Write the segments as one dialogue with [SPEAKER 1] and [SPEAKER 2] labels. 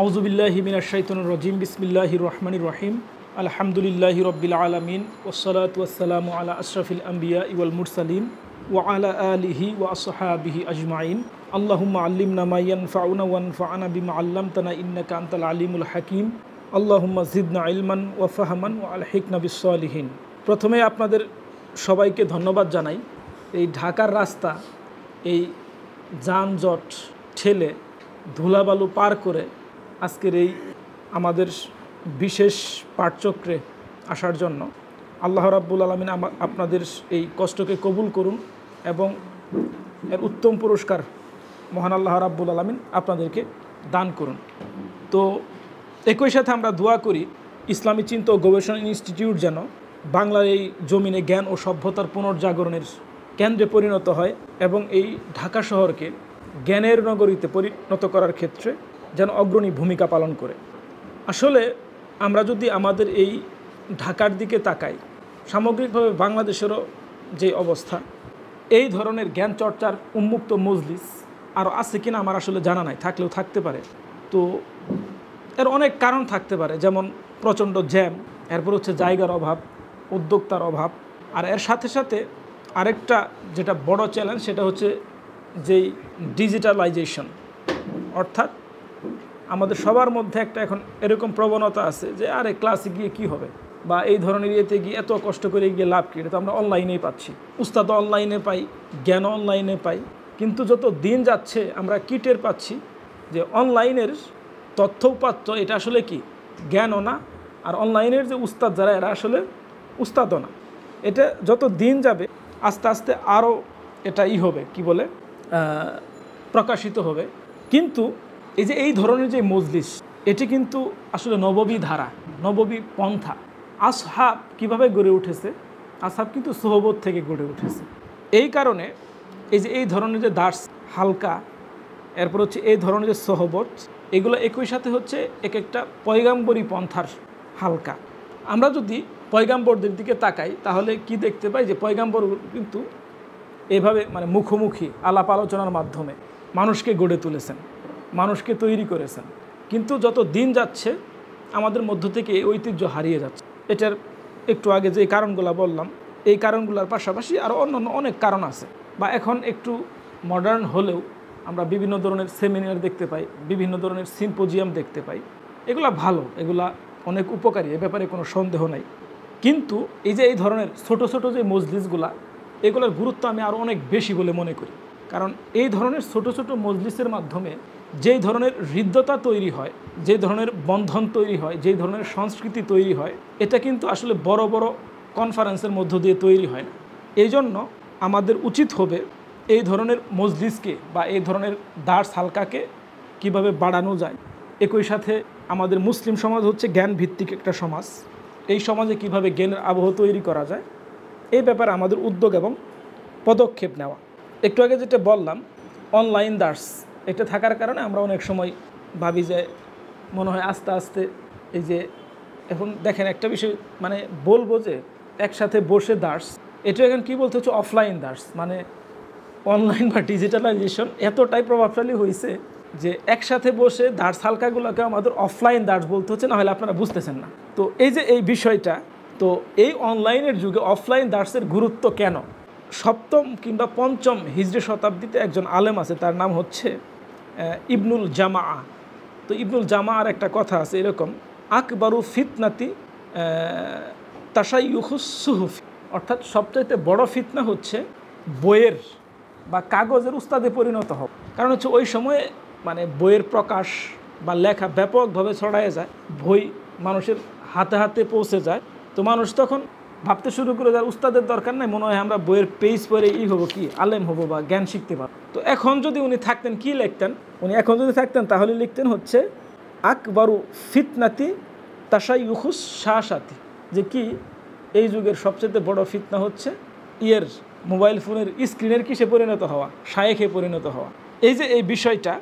[SPEAKER 1] আউযুবিল্লাহি মিনাশ শাইতানির রাজিম বিসমিল্লাহির রহমানির রহিম আলহামদুলিল্লাহি রাব্বিল আলামিন ওয়াসসালাতু ওয়াসসালামু আলা আশরাফিল আমবিয়া ওয়াল মুরসালিন ওয়া আলা আলিহি ওয়া আসহাবিহি আজমাইন আল্লাহুম্মা আল্লিমনা মা ইয়ানফাউনা ওয়ানফা'না বিমা আল্লামতানা ইন্নাকা আনতাল আলিমুল হাকিম আল্লাহুম্মা জিদনা ইলমান ওয়া ফাহমান ওয়া আলহিকনা বিস-সালিহিন। প্রথমে আপনাদের সবাইকে ধন্যবাদ জানাই। এই ঢাকার রাস্তা এই যানজট ঠেলে ধুলাবালু পার করে আজকের এই আমাদের বিশেষ পাঠচক্রে আসার জন্য আল্লাহ রাব্বুল আলামিন আপনাদের এই কষ্টকে কবুল করুন এবং এর উত্তম পুরস্কার মহান আল্লাহ রাব্বুল আলামিন আপনাদেরকে দান করুন। তো একই সাথে আমরা দোয়া করি ইসলামী চিন্তা ও গবেষণা ইনস্টিটিউট যেন বাংলার এই জমিনে জ্ঞান ও সভ্যতার পুনর্জাগরণের কেন্দ্রে পরিণত হয় এবং এই ঢাকা শহরকে জ্ঞানের নগরীতে পরিণত করার ক্ষেত্রে যেন অগ্রণী ভূমিকা পালন করে। আসলে আমরা যদি আমাদের এই ঢাকার দিকে তাকাই, সামগ্রিকভাবে বাংলাদেশেরও যে অবস্থা, এই ধরনের জ্ঞান চর্চার উন্মুক্ত মজলিস আরও আছে কিনা আমার আসলে জানা নাই, থাকলেও থাকতে পারে। তো এর অনেক কারণ থাকতে পারে, যেমন প্রচণ্ড জ্যাম, এরপর হচ্ছে জায়গার অভাব, উদ্যোক্তার অভাব, আর এর সাথে সাথে আরেকটা যেটা বড় চ্যালেঞ্জ সেটা হচ্ছে যেই ডিজিটালাইজেশন, অর্থাৎ আমাদের সবার মধ্যে একটা এখন এরকম প্রবণতা আছে যে আরে ক্লাসে গিয়ে কি হবে, বা এই ধরনের ইয়েতে গিয়ে এত কষ্ট করে গিয়ে লাভ কী, এটা তো আমরা অনলাইনেই পাচ্ছি, উস্তাদ অনলাইনে পাই, জ্ঞান অনলাইনে পাই। কিন্তু যত দিন যাচ্ছে আমরা কি টের পাচ্ছি যে অনলাইনের তথ্য উপাত্ত এটা আসলে কি জ্ঞানও না, আর অনলাইনের যে উস্তাদ যারা এরা আসলে উস্তাদও না। এটা যত দিন যাবে আস্তে আস্তে আরও এটা হবে কি বলে প্রকাশিত হবে। কিন্তু এই যে এই ধরনের যে মজলিস, এটি কিন্তু আসলে নববী ধারা, নববী পন্থা। আসহাব কিভাবে গড়ে উঠেছে? আসহাব কিন্তু সোহবত থেকে গড়ে উঠেছে। এই কারণে এই যে এই ধরনের যে দার্স হালকা, এরপর হচ্ছে এই ধরনের যে সোহবত, এগুলো একই সাথে হচ্ছে এক একটা পয়গাম্বরী পন্থার হালকা। আমরা যদি পয়গাম্বরদের দিকে তাকাই তাহলে কি দেখতে পাই যে পয়গাম্বর কিন্তু এভাবে মানে মুখোমুখি আলাপ আলোচনার মাধ্যমে মানুষকে গড়ে তুলেছেন, মানুষকে তৈরি করেছেন। কিন্তু যত দিন যাচ্ছে আমাদের মধ্য থেকে এই ঐতিহ্য হারিয়ে যাচ্ছে। এটার একটু আগে যে কারণগুলো বললাম, এই কারণগুলোর পাশাপাশি আরও অন্যান্য অনেক কারণ আছে। বা এখন একটু মডার্ন হলেও আমরা বিভিন্ন ধরনের সেমিনার দেখতে পাই, বিভিন্ন ধরনের সিম্পোজিয়াম দেখতে পাই। এগুলা ভালো, এগুলা অনেক উপকারী, এ ব্যাপারে কোনো সন্দেহ নাই। কিন্তু এই যে এই ধরনের ছোট ছোট যে মজলিসগুলা, এগুলোর গুরুত্ব আমি আরও অনেক বেশি বলে মনে করি। কারণ এই ধরনের ছোট ছোট মজলিসের মাধ্যমে যেই ধরনের হৃদ্যতা তৈরি হয়, যে ধরনের বন্ধন তৈরি হয়, যেই ধরনের সংস্কৃতি তৈরি হয়, এটা কিন্তু আসলে বড় বড় কনফারেন্সের মধ্য দিয়ে তৈরি হয় না। এই জন্য আমাদের উচিত হবে এই ধরনের মজলিসকে বা এই ধরনের দার্স হালকাকে কিভাবে বাড়ানো যায়। একই সাথে আমাদের মুসলিম সমাজ হচ্ছে জ্ঞান ভিত্তিক একটা সমাজ, এই সমাজে কিভাবে জ্ঞানের আবহ তৈরি করা যায় এই ব্যাপারে আমাদের উদ্যোগ এবং পদক্ষেপ নেওয়া। একটু আগে যেটা বললাম অনলাইন দার্স, এটা থাকার কারণে আমরা অনেক সময় ভাবি যে মনে হয় আস্তে আস্তে এই যে এখন দেখেন একটা বিষয় মানে বলবো যে একসাথে বসে দার্স, এটা এখন কী বলতে হচ্ছে অফলাইন দার্স, মানে অনলাইন বা ডিজিটালাইজেশন এতটাই প্রভাবশালী হয়েছে যে একসাথে বসে দার্স হালকাগুলোকে আমাদের অফলাইন দার্স বলতে হচ্ছে, না হলে আপনারা বুঝতেছেন না। তো এই যে এই বিষয়টা, তো এই অনলাইনের যুগে অফলাইন দার্সের গুরুত্ব কেন? সপ্তম কিংবা পঞ্চম হিজরি শতাব্দীতে একজন আলেম আছে, তার নাম হচ্ছে ইবনুল জামা। তো ইবনুল জামার একটা কথা আছে এরকম, আকবরু ফিতনাতি তাশাইয়ুখুস সুহুফি, অর্থাৎ সবচাইতে বড় ফিতনা হচ্ছে বইয়ের বা কাগজের উস্তাদে পরিণত হওয়া। কারণ হচ্ছে ওই সময়ে মানে বইয়ের প্রকাশ বা লেখা ব্যাপকভাবে ছড়ায় যায়, বই মানুষের হাতে হাতে পৌঁছে যায়। তো মানুষ তখন ভাবতে শুরু করে যার উস্তাদের দরকার নেই, মনে হয় আমরা বইয়ের পেজ পড়ে হবো কি আলেম হবো বা জ্ঞান শিখতে পারবো। তো এখন যদি উনি থাকতেন কি লিখতেন? উনি এখন যদি থাকতেন তাহলে লিখতেন হচ্ছে আকবরু ফিতনাতি তাশাইয়ুখুস শাশাতি, যে কি এই যুগের সবচেয়ে বড় ফিতনা হচ্ছে মোবাইল ফোনের স্ক্রিনের কিসে পরিণত হওয়া, শায়েখে পরিণত হওয়া। এই যে এই বিষয়টা,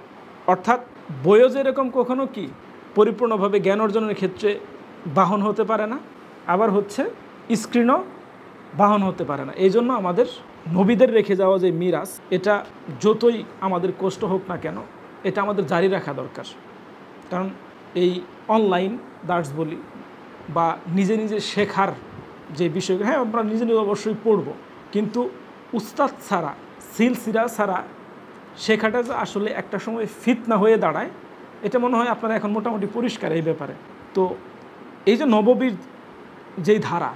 [SPEAKER 1] অর্থাৎ বইও যেরকম কখনো কি পরিপূর্ণভাবে জ্ঞান অর্জনের ক্ষেত্রে বাহন হতে পারে না, আবার হচ্ছে স্ক্রিনও বাহন হতে পারে না। এই জন্য আমাদের নবীদের রেখে যাওয়া যে মিরাস, এটা যতই আমাদের কষ্ট হোক না কেন এটা আমাদের জারি রাখা দরকার। কারণ এই অনলাইন দার্স বলি বা নিজে নিজে শেখার যে বিষয়, হ্যাঁ আমরা নিজে নিজে অবশ্যই পড়ব, কিন্তু উস্তাদ ছাড়া সিলসিলা ছাড়া শেখাটা যে আসলে একটা সময় ফিতনা হয়ে দাঁড়ায়, এটা মনে হয় আপনারা এখন মোটামুটি পরিষ্কার এই ব্যাপারে। তো এই যে নববীর যেই ধারা,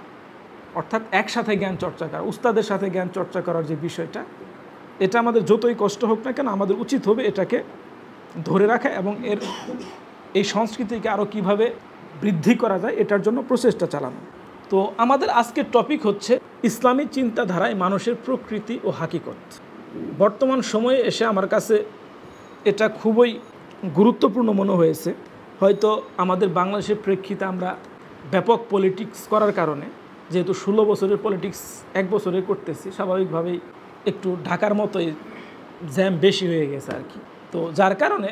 [SPEAKER 1] অর্থাৎ একসাথে জ্ঞান চর্চা করা, উস্তাদের সাথে জ্ঞান চর্চা করার যে বিষয়টা, এটা আমাদের যতই কষ্ট হোক না কেন আমাদের উচিত হবে এটাকে ধরে রাখা এবং এই সংস্কৃতিকে আরও কীভাবে বৃদ্ধি করা যায় এটার জন্য প্রচেষ্টা চালানো। তো আমাদের আজকের টপিক হচ্ছে ইসলামী চিন্তাধারায় মানুষের প্রকৃতি ও হাকিকত। বর্তমান সময়ে এসে আমার কাছে এটা খুবই গুরুত্বপূর্ণ মনে হয়েছে। হয়তো আমাদের বাংলাদেশের প্রেক্ষিতে আমরা ব্যাপক পলিটিক্স করার কারণে, যেহেতু 16 বছরের পলিটিক্স 1 বছরে করতেছি, স্বাভাবিকভাবেই একটু ঢাকার মতোই জ্যাম বেশি হয়ে গেছে আর কি। তো যার কারণে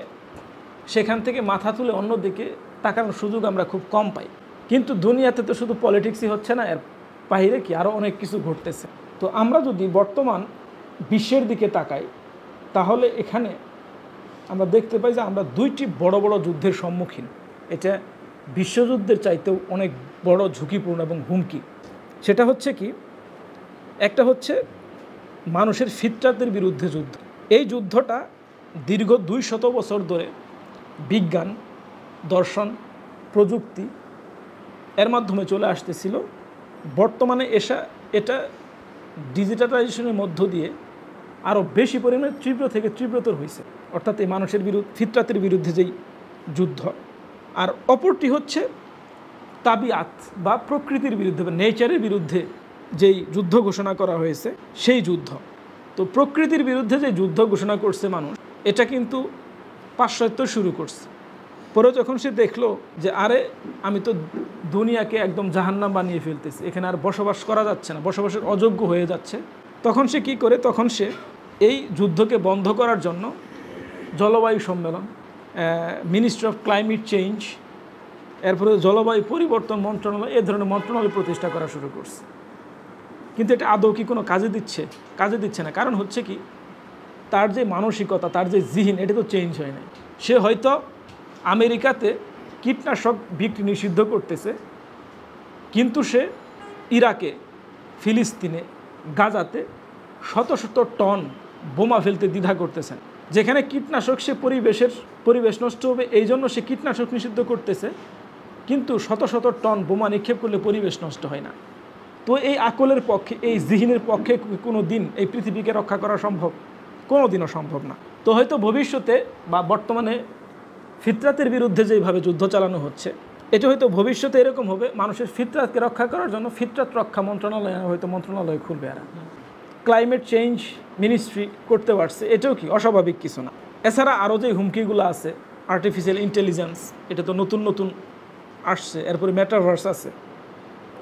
[SPEAKER 1] সেখান থেকে মাথা তুলে অন্যদিকে তাকানোর সুযোগ আমরা খুব কম পাই। কিন্তু দুনিয়াতে তো শুধু পলিটিক্সই হচ্ছে না, এর বাইরে কি আরও অনেক কিছু ঘটতেছে। তো আমরা যদি বর্তমান বিশ্বের দিকে তাকাই, তাহলে এখানে আমরা দেখতে পাই যে আমরা 2টি বড় বড় যুদ্ধের সম্মুখীন। এটা বিশ্বযুদ্ধের চাইতেও অনেক বড় ঝুঁকিপূর্ণ এবং হুমকি। সেটা হচ্ছে কি, একটা হচ্ছে মানুষের ফিতরাতের বিরুদ্ধে যুদ্ধ। এই যুদ্ধটা দীর্ঘ 200 বছর ধরে বিজ্ঞান, দর্শন, প্রযুক্তি এর মাধ্যমে চলে আসতেছিল। বর্তমানে এটা ডিজিটালাইজেশনের মধ্য দিয়ে আরও বেশি পরিমাণে তীব্র থেকে তীব্রতর হয়েছে, অর্থাৎ এই মানুষের ফিতরাতের বিরুদ্ধে যেই যুদ্ধ। আর অপরটি হচ্ছে তাবিআত বা প্রকৃতির বিরুদ্ধে বা নেচারের বিরুদ্ধে যেই যুদ্ধ ঘোষণা করা হয়েছে সেই যুদ্ধ। তো প্রকৃতির বিরুদ্ধে যে যুদ্ধ ঘোষণা করছে মানুষ, এটা কিন্তু পাশ্চাত্য শুরু করছে। পরে যখন সে দেখলো যে আরে আমি তো দুনিয়াকে একদম জাহান্নাম বানিয়ে ফেলতেছি, এখানে আর বসবাস করা যাচ্ছে না, বসবাসের অযোগ্য হয়ে যাচ্ছে, তখন সে কি করে, তখন সে এই যুদ্ধকে বন্ধ করার জন্য জলবায়ু সম্মেলন, মিনিস্ট্রি অফ ক্লাইমেট চেঞ্জ, এরপরে জলবায়ু পরিবর্তন মন্ত্রণালয়, এ ধরনের মন্ত্রণালয় প্রতিষ্ঠা করা শুরু করছে। কিন্তু এটা আদৌ কি কোনো কাজে দিচ্ছে না। কারণ হচ্ছে কি, তার যে মানসিকতা, তার যে জিহিন, এটা তো চেঞ্জ হয় নাই। সে হয়তো আমেরিকাতে কীটনাশক বিক্রি নিষিদ্ধ করতেছে, কিন্তু সে ইরাকে, ফিলিস্তিনে, গাজাতে শত শত টন বোমা ফেলতে দ্বিধা করতেছেন। যেখানে কীটনাশক সে পরিবেশ নষ্ট হবে এই জন্য সে কীটনাশক নিষিদ্ধ করতেছে, কিন্তু শত শত টন বোমা নিক্ষেপ করলে পরিবেশ নষ্ট হয় না। তো এই আকলের পক্ষে, এই জিহিনের পক্ষে কোনো দিন এই পৃথিবীকে রক্ষা করা সম্ভব? কোনো দিনও সম্ভব না। তো হয়তো ভবিষ্যতে বা বর্তমানে ফিতরাতের বিরুদ্ধে যেভাবে যুদ্ধ চালানো হচ্ছে, এটা হয়তো ভবিষ্যতে এরকম হবে, মানুষের ফিতরাতকে রক্ষা করার জন্য ফিতরাত রক্ষা মন্ত্রণালয় হয়তো মন্ত্রণালয় খুলবে। আর ক্লাইমেট চেঞ্জ মিনিস্ট্রি করতে পারছে, এটাও কি অস্বাভাবিক কিছু না। এছাড়া আরও যে হুমকিগুলো আছে, আর্টিফিশিয়াল ইন্টেলিজেন্স, এটা তো নতুন নতুন আসছে, এরপরে মেটাভার্স আছে।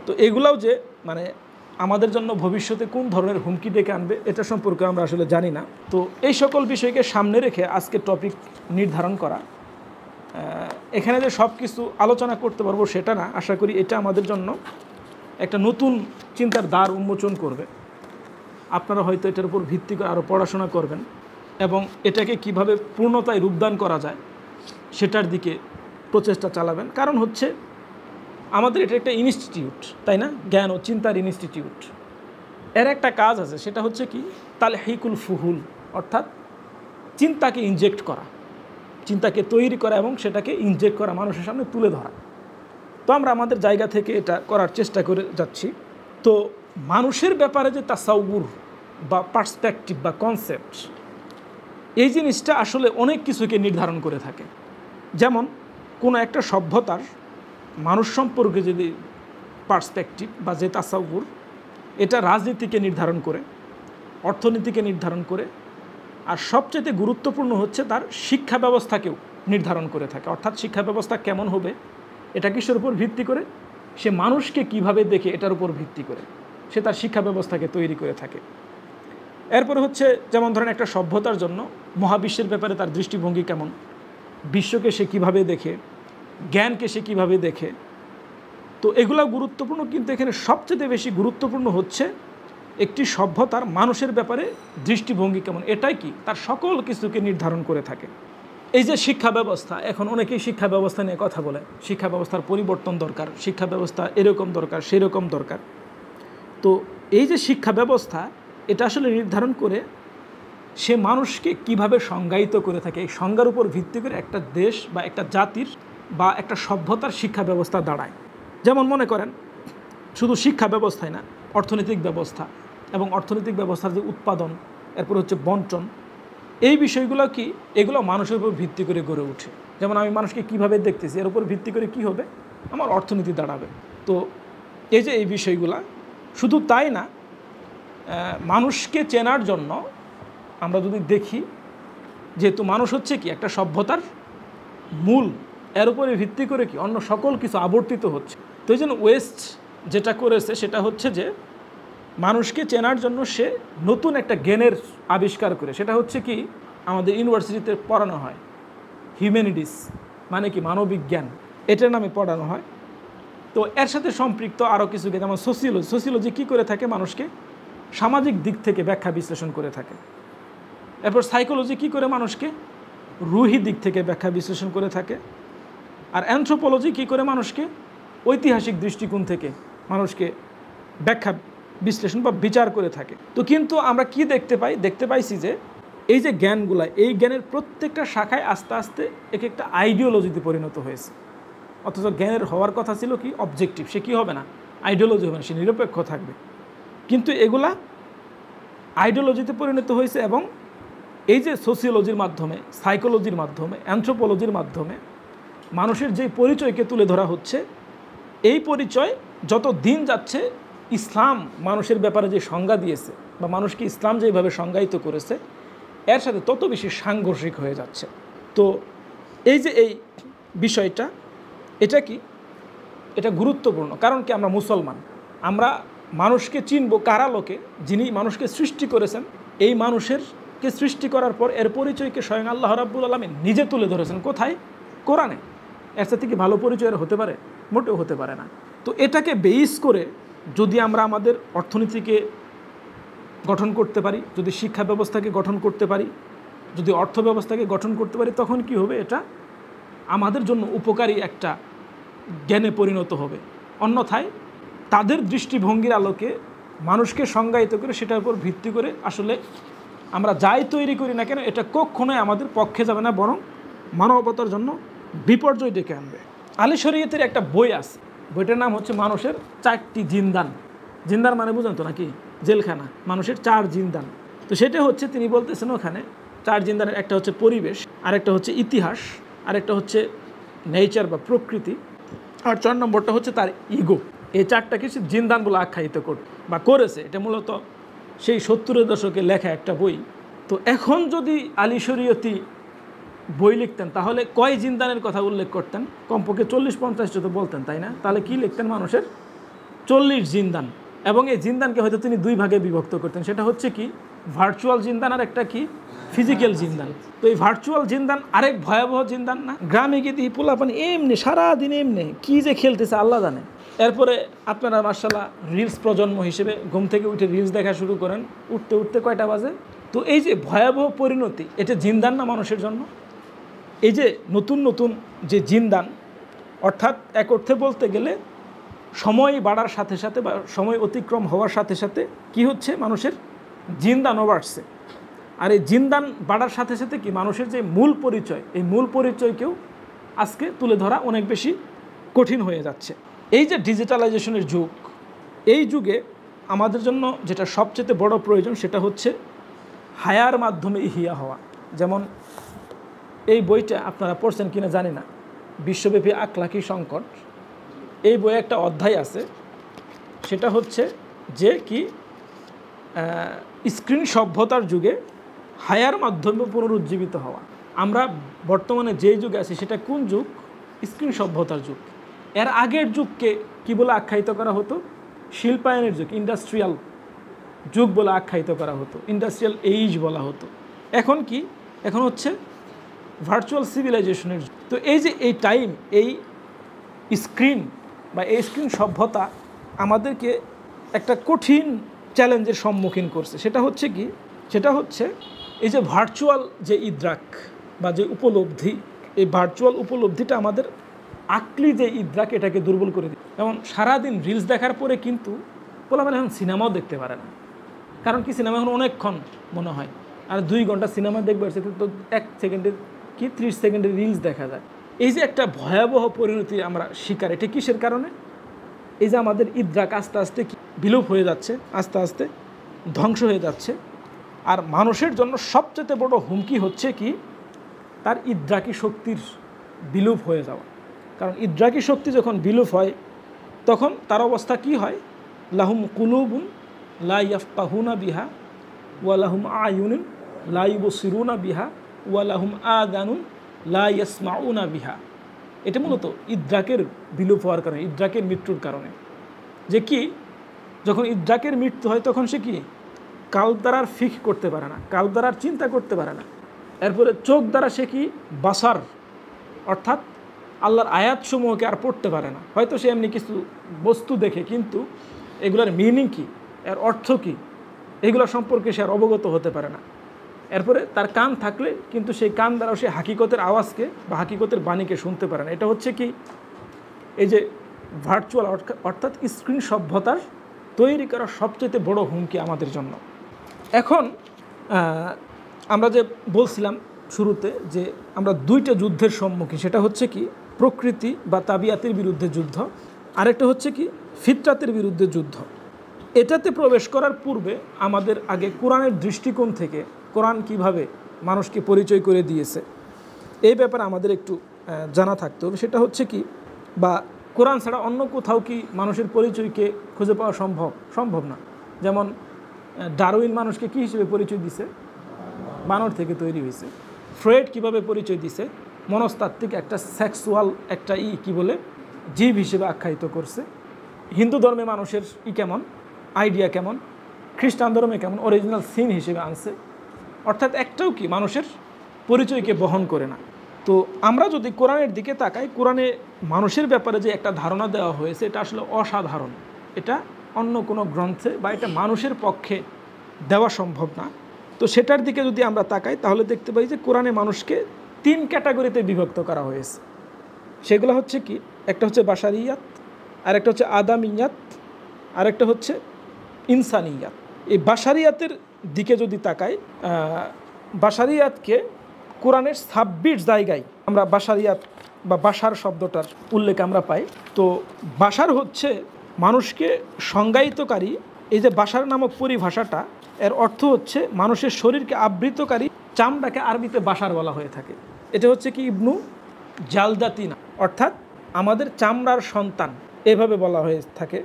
[SPEAKER 1] তো এগুলাও যে মানে আমাদের জন্য ভবিষ্যতে কোন ধরনের হুমকি ডেকে আনবে, এটা সম্পর্কে আমরা আসলে জানি না। তো এই সকল বিষয়কে সামনে রেখে আজকে টপিক নির্ধারণ করা, এখানে যে সব কিছু আলোচনা করতে পারবো সেটা না। আশা করি এটা আমাদের জন্য একটা নতুন চিন্তার দ্বার উন্মোচন করবে। আপনারা হয়তো এটার উপর ভিত্তি করে আরও পড়াশোনা করবেন এবং এটাকে কিভাবে পূর্ণতায় রূপদান করা যায় সেটার দিকে প্রচেষ্টা চালাবেন। কারণ হচ্ছে আমাদের এটা একটা ইনস্টিটিউট, তাই না? জ্ঞান ও চিন্তার ইনস্টিটিউট। এর একটা কাজ আছে, সেটা হচ্ছে কি, তালহিকুল ফুহুল, অর্থাৎ চিন্তাকে ইনজেক্ট করা, চিন্তাকে তৈরি করা এবং সেটাকে ইনজেক্ট করা, মানুষের সামনে তুলে ধরা। তো আমরা আমাদের জায়গা থেকে এটা করার চেষ্টা করে যাচ্ছি। তো মানুষের ব্যাপারে যে তাসাউর বা পার্সপেক্টিভ বা কনসেপ্ট, এই জিনিসটা আসলে অনেক কিছুকে নির্ধারণ করে থাকে। যেমন কোনো একটা সভ্যতার মানুষ সম্পর্কে যদি পার্সপেক্টিভ বা যে তাসাউর, এটা রাজনীতিকে নির্ধারণ করে, অর্থনীতিকে নির্ধারণ করে, আর সবচেয়ে গুরুত্বপূর্ণ হচ্ছে তার শিক্ষা ব্যবস্থাকেও নির্ধারণ করে থাকে। অর্থাৎ শিক্ষা ব্যবস্থা কেমন হবে, এটা কিসের উপর ভিত্তি করে, সে মানুষকে কিভাবে দেখে এটার উপর ভিত্তি করে সে তার শিক্ষা ব্যবস্থাকে তৈরি করে থাকে। এরপরে হচ্ছে যেমন ধরেন একটা সভ্যতার জন্য মহাবিশ্বের ব্যাপারে তার দৃষ্টিভঙ্গি কেমন, বিশ্বকে সে কিভাবে দেখে, জ্ঞানকে সে কিভাবে দেখে। তো এগুলো গুরুত্বপূর্ণ, কিন্তু এখানে সবচেয়ে বেশি গুরুত্বপূর্ণ হচ্ছে একটি সভ্যতার মানুষের ব্যাপারে দৃষ্টিভঙ্গি কেমন, এটাই কি তার সকল কিছুকে নির্ধারণ করে থাকে। এই যে শিক্ষা ব্যবস্থা, এখন অনেকেই শিক্ষা ব্যবস্থা নিয়ে কথা বলে, শিক্ষা ব্যবস্থার পরিবর্তন দরকার, শিক্ষা ব্যবস্থা এরকম দরকার সেরকম দরকার। তো এই যে শিক্ষা ব্যবস্থা, এটা আসলে নির্ধারণ করে সে মানুষকে কিভাবে সংজ্ঞায়িত করে থাকে, এই সংজ্ঞার উপর ভিত্তি করে একটা দেশ বা একটা জাতির বা একটা সভ্যতার শিক্ষা ব্যবস্থা দাঁড়ায়। যেমন মনে করেন শুধু শিক্ষা ব্যবস্থায় না, অর্থনৈতিক ব্যবস্থা এবং অর্থনৈতিক ব্যবস্থার যে উৎপাদন, এরপর হচ্ছে বন্টন, এই বিষয়গুলো কি, এগুলো মানুষের উপর ভিত্তি করে গড়ে ওঠে। যেমন আমি মানুষকে কিভাবে দেখতেছি, এর উপর ভিত্তি করে কি হবে, আমার অর্থনীতি দাঁড়াবে। তো এই যে এই বিষয়গুলা, শুধু তাই না, মানুষকে চেনার জন্য আমরা যদি দেখি, যেহেতু মানুষ হচ্ছে কি একটা সভ্যতার মূল, এর উপরে ভিত্তি করে কি অন্য সকল কিছু আবর্তিত হচ্ছে। তো এই জন্য ওয়েস্ট যেটা করেছে সেটা হচ্ছে যে মানুষকে চেনার জন্য সে নতুন একটা জ্ঞানের আবিষ্কার করে, সেটা হচ্ছে কি আমাদের ইউনিভার্সিটিতে পড়ানো হয় হিউম্যানিটিস, মানে কি মানবিজ্ঞান, এটার নামে পড়ানো হয়। তো এর সাথে সম্পৃক্ত আরও কিছু, যেমন সোসিওলজি কী করে থাকে, মানুষকে সামাজিক দিক থেকে ব্যাখ্যা বিশ্লেষণ করে থাকে। এরপর সাইকোলজি কী করে মানুষকে রুহি দিক থেকে ব্যাখ্যা বিশ্লেষণ করে থাকে। আর অ্যানথ্রোপোলজি কী করে মানুষকে ঐতিহাসিক দৃষ্টিকোণ থেকে মানুষকে ব্যাখ্যা বিশ্লেষণ বা বিচার করে থাকে। তো কিন্তু আমরা কি দেখতে পাইছি যে এই যে জ্ঞানগুলা, এই জ্ঞানের প্রত্যেকটা শাখায় আস্তে আস্তে এক একটা আইডিওলজিতে পরিণত হয়েছে। অথচ জ্ঞানের হওয়ার কথা ছিল কি অবজেক্টিভ, সে কী হবে না, আইডিওলজি হবে না, সে নিরপেক্ষ থাকবে। কিন্তু এগুলা আইডিওলজিতে পরিণত হয়েছে। এবং এই যে সোসিওলজির মাধ্যমে, সাইকোলজির মাধ্যমে, অ্যানথ্রোপোলজির মাধ্যমে মানুষের যে পরিচয়কে তুলে ধরা হচ্ছে, এই পরিচয় যত দিন যাচ্ছে, ইসলাম মানুষের ব্যাপারে যে সংজ্ঞা দিয়েছে বা মানুষকে ইসলাম যেভাবে সংজ্ঞায়িত করেছে, এর সাথে তত বেশি সাংঘর্ষিক হয়ে যাচ্ছে। তো এই যে এই বিষয়টা, এটা কি, এটা গুরুত্বপূর্ণ। কারণ কি, আমরা মুসলমান, আমরা মানুষকে চিনব কার আলোকে, যিনি মানুষকে সৃষ্টি করেছেন। এই মানুষেরকে সৃষ্টি করার পর এর পরিচয়কে স্বয়ং আল্লাহ রাব্বুল আলামিন নিজে তুলে ধরেছেন কোথায়, কোরআনে। এর সাথে কি ভালো পরিচয়ের হতে পারে? মোটেও হতে পারে না। তো এটাকে বেস করে যদি আমরা আমাদের অর্থনীতিকে গঠন করতে পারি, যদি শিক্ষা ব্যবস্থাকে গঠন করতে পারি, যদি অর্থ ব্যবস্থাকে গঠন করতে পারি, তখন কি হবে, এটা আমাদের জন্য উপকারী একটা জ্ঞানে পরিণত হবে। অন্যথায় তাদের দৃষ্টিভঙ্গির আলোকে মানুষকে সংজ্ঞায়িত করে সেটার উপর ভিত্তি করে আসলে আমরা যাই তৈরি করি না কেন, এটা কখনোই আমাদের পক্ষে যাবে না, বরং মানবতার জন্য বিপর্যয় ডেকে আনবে। আলী শরীয়তের একটা বই আছে, বইটার নাম হচ্ছে মানুষের 4টি জিন্দান। জিন্দান মানে বুঝেন তো নাকি, জেলখানা, মানুষের 4 জিন্দান। তো সেটা হচ্ছে তিনি বলতেছেন ওখানে 4 জিন্দানের একটা হচ্ছে পরিবেশ, আরেকটা হচ্ছে ইতিহাস, আরেকটা হচ্ছে নেচার বা প্রকৃতি, আর 4 নম্বরটা হচ্ছে তার ইগো। এই 4টাকে সে জিন্দান বলে আখ্যায়িত করেছে। এটা মূলত সেই 70-এর দশকে লেখা একটা বই। তো এখন যদি আলী শরীয়তি বই লিখতেন তাহলে কয় জিন্দানের কথা উল্লেখ করতেন? কমপক্ষে 40-50টা তো বলতেন, তাই না? তাহলে কি লিখতেন? মানুষের 40 জিন্দান। এবং এই জিন্দানকে হয়তো তিনি 2 ভাগে বিভক্ত করতেন। সেটা হচ্ছে কি ভার্চুয়াল জিন্দান, আর একটা কি ফিজিক্যাল জিন্দান। তো এই ভার্চুয়াল জিন্দান আরেক ভয়াবহ জিন্দান না? গ্রামে গিয়ে দিয়ে পোলাপানি এমনি সারাদিন এমনি কী যে খেলতেছে আল্লাহ জানে। এরপরে আপনারা মাশাআল্লাহ রিলস প্রজন্ম হিসেবে ঘুম থেকে উঠে রিলস দেখা শুরু করেন, উঠতে উঠতে কয়টা বাজে? তো এই যে ভয়াবহ পরিণতি, এটা জিন্দান না মানুষের জন্য? এই যে নতুন নতুন যে জিন্দান, অর্থাৎ এক অর্থে বলতে গেলে সময় বাড়ার সাথে সাথে বা সময় অতিক্রম হওয়ার সাথে সাথে কি হচ্ছে, মানুষের জিন্দানও বাড়ছে। আর এই জিন্দান বাড়ার সাথে সাথে কি মানুষের যে মূল পরিচয়, এই মূল পরিচয়কেও আজকে তুলে ধরা অনেক বেশি কঠিন হয়ে যাচ্ছে। এই যে ডিজিটালাইজেশনের যুগ, এই যুগে আমাদের জন্য যেটা সবচেয়ে বড় প্রয়োজন সেটা হচ্ছে হায়ার মাধ্যমে ইহিয়া হওয়া। যেমন এই বইটা আপনারা পড়ছেন কিনা জানি না, বিশ্বব্যাপী আখলাকি সংকট। এই বইয়ে একটা অধ্যায় আছে, সেটা হচ্ছে যে কি স্ক্রিন সভ্যতার যুগে হায়ার মাধ্যমে পুনরুজ্জীবিত হওয়া। আমরা বর্তমানে যেই যুগে আছি সেটা কোন যুগ? স্ক্রিন সভ্যতার যুগ। এর আগের যুগকে কি বলে আখ্যায়িত করা হতো? শিল্পায়নের যুগ, ইন্ডাস্ট্রিয়াল যুগ বলে আখ্যায়িত করা হতো, ইন্ডাস্ট্রিয়াল এইজ বলা হতো। এখন কি? এখন হচ্ছে ভার্চুয়াল সিভিলাইজেশনের যুগ। তো এই যে এই টাইম, এই স্ক্রিন বা এই স্ক্রিন সভ্যতা আমাদেরকে একটা কঠিন চ্যালেঞ্জের সম্মুখীন করছে। সেটা হচ্ছে কি? সেটা হচ্ছে এই যে ভার্চুয়াল যে ইদ্রাক, বা যে উপলব্ধি, এই ভার্চুয়াল উপলব্ধিটা আমাদের আকলি যে ইদ্রাক এটাকে দুর্বল করে দিই। যেমন সারাদিন রিলস দেখার পরে কিন্তু পোলাপান এখন সিনেমাও দেখতে পারে না। কারণ কি, সিনেমা এখন অনেকক্ষণ মনে হয়, আর 2 ঘন্টা সিনেমা দেখবে সেটা তো 1 সেকেন্ডের কি 30 সেকেন্ডের রিলস দেখা যায়। এই যে একটা ভয়াবহ পরিণতি আমরা শিকার, এটা কিসের কারণে? এই যে আমাদের ইদ্রাক আস্তে আস্তে বিলোপ হয়ে যাচ্ছে, আস্তে আস্তে ধ্বংস হয়ে যাচ্ছে। আর মানুষের জন্য সবচেয়ে বড় হুমকি হচ্ছে কি, তার ইদ্রাকি শক্তির বিলোপ হয়ে যাওয়া। কারণ ইদ্রাকি শক্তি যখন বিলোপ হয় তখন তার অবস্থা কি হয়? লাহুম কুলুবুন লা ইয়াফকাহুনা বিহা ওয়া লাহুম আয়ুনুন লা ইউবসিরুনা বিহা ওয়া লাহুম আযানুন লা ইয়াসমাউনা বিহা। এটা মূলত ইদ্রাকের বিলোপ হওয়ার কারণে, ইদ্রাকের মৃত্যুর কারণে। যে কি, যখন ইদ্রাকের মৃত্যু হয় তখন সে কি কাল্ব দ্বারার ফিক করতে পারে না, কাল্ব দ্বারার চিন্তা করতে পারে না। এরপরে চোখ দ্বারা সে কি বাসার অর্থাৎ আল্লাহর আয়াতসমূহকে আর পড়তে পারে না। হয়তো সে এমনি কিছু বস্তু দেখে, কিন্তু এগুলোর মিনিং কী, এর অর্থ কী, এগুলো সম্পর্কে সে আর অবগত হতে পারে না। এরপরে তার কান থাকলে কিন্তু সেই কান দ্বারাও সে হাকিকতের আওয়াজকে বা হাকিকতের বাণীকে শুনতে পারে না। এটা হচ্ছে কি, এই যে ভার্চুয়াল অর্থাৎ স্ক্রিন সভ্যতার তৈরি করা সবচেয়ে বড় হুমকি আমাদের জন্য। এখন আমরা যে বলছিলাম শুরুতে যে আমরা 2টা যুদ্ধের সম্মুখীন, সেটা হচ্ছে কি প্রকৃতি বা তাবিয়াতের বিরুদ্ধে যুদ্ধ, আরেকটা হচ্ছে কি ফিতরাতের বিরুদ্ধে যুদ্ধ। এটাতে প্রবেশ করার পূর্বে আমাদের আগে কোরআনের দৃষ্টিকোণ থেকে কোরআন কিভাবে মানুষকে পরিচয় করে দিয়েছে এই ব্যাপারে আমাদের একটু জানা থাকতে হবে। সেটা হচ্ছে কি, বা কোরআন ছাড়া অন্য কোথাও কি মানুষের পরিচয়কে খুঁজে পাওয়া সম্ভব না। যেমন ডারউইন মানুষকে কী হিসেবে পরিচয় দিছে? বানর থেকে তৈরি হয়েছে। ফ্রয়েড কিভাবে পরিচয় দিছে? মনস্তাত্ত্বিক একটা সেক্সুয়াল একটা কি বলে জীব হিসেবে আখ্যায়িত করছে। হিন্দু ধর্মে মানুষের কেমন আইডিয়া, কেমন খ্রিস্টান ধর্মে কেমন অরিজিনাল সিন হিসেবে আনছে। অর্থাৎ একটাও কি মানুষের পরিচয়কে বহন করে না। তো আমরা যদি কোরআনের দিকে তাকাই, কোরআনে মানুষের ব্যাপারে যে একটা ধারণা দেওয়া হয়েছে এটা আসলে অসাধারণ। এটা অন্য কোনো গ্রন্থে বা এটা মানুষের পক্ষে দেওয়া সম্ভব না। তো সেটার দিকে যদি আমরা তাকাই তাহলে দেখতে পাই যে কোরআনে মানুষকে 3 ক্যাটাগরিতে বিভক্ত করা হয়েছে। সেগুলো হচ্ছে কি, একটা হচ্ছে বাশারিয়াত, আরেকটা হচ্ছে আদামিয়াত, আরেকটা হচ্ছে ইনসানিয়াত। এই বাশারিয়াতের দিকে যদি তাকাই, বাশারিয়াতকে কোরআনের 26 জায়গায় আমরা বাশারিয়াত বা বাশার শব্দটার উল্লেখ আমরা পাই। তো বাশার হচ্ছে মানুষকে সংজ্ঞায়িতকারী। এই যে বাশার নামক পরিভাষাটা, এর অর্থ হচ্ছে মানুষের শরীরকে আবৃতকারী চামড়াকে আরবিতে বাশার বলা হয়ে থাকে। এটা হচ্ছে কি ইবনু জালদাতিনা, অর্থাৎ আমাদের চামড়ার সন্তান, এভাবে বলা হয়ে থাকে।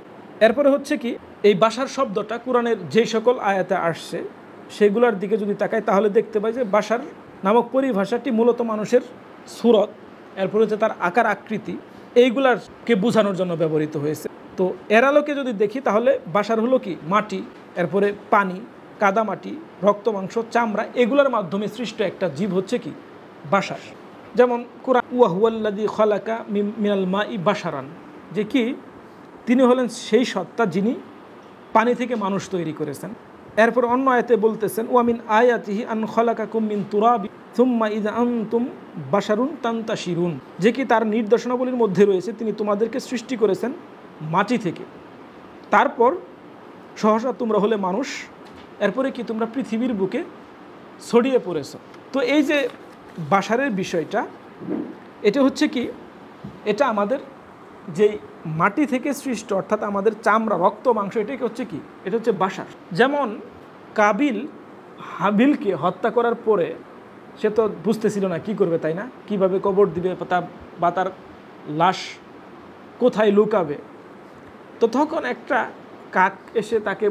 [SPEAKER 1] এরপরে হচ্ছে কি, এই বাশার শব্দটা কোরআনের যেই সকল আয়াতে আসছে সেগুলোর দিকে যদি তাকাই তাহলে দেখতে পাই যে বাশার নামক পরিভাষাটি মূলত মানুষের সুরত, এরপরে হচ্ছে তার আকার আকৃতি, এইগুলারকে বোঝানোর জন্য ব্যবহৃত হয়েছে। তো এর আলোকে যদি দেখি তাহলে বাশার হলো কি মাটি, এরপরে পানি, কাদামাটি, রক্ত, মাংস, চামড়া, এগুলোর মাধ্যমে সৃষ্ট একটা জীব হচ্ছে কি বাশার। যেমন কোরআন ওয়াহুয়াল্লাযী খালাকা মিনাল মাই বাশারান, যে কি তিনি হলেন সেই সত্তা যিনি পানি থেকে মানুষ তৈরি করেছেন। এরপর অন্য আয়াতে বলতেছেন ওয়ামিন আয়াতিহি আন খালাকাকুম মিন তুরাবি সুম্মা ইযা আনতুম বাশারুন তানতাশিরুন, যে কি তার নির্দেশনাবলীর মধ্যে রয়েছে তিনি তোমাদেরকে সৃষ্টি করেছেন মাটি থেকে, তারপর সহসা তোমরা হলে মানুষ, এরপরে কি তোমরা পৃথিবীর বুকে ছড়িয়ে পড়েছ। তো এই যে বাশারের বিষয়টা, এটা হচ্ছে কি, এটা আমাদের যেই মাটি থেকে সৃষ্ট অর্থাৎ আমাদের চামড়া, রক্ত, মাংস, এটাকে হচ্ছে কি, এটা হচ্ছে বাশার। যেমন কাবিল হাবিলকে হত্যা করার পরে সে তো বুঝতেছিল না কি করবে, তাই না? কিভাবে কবর দিবে বা তার লাশ কোথায় লুকাবে। তো তখন একটা কাক এসে তাকে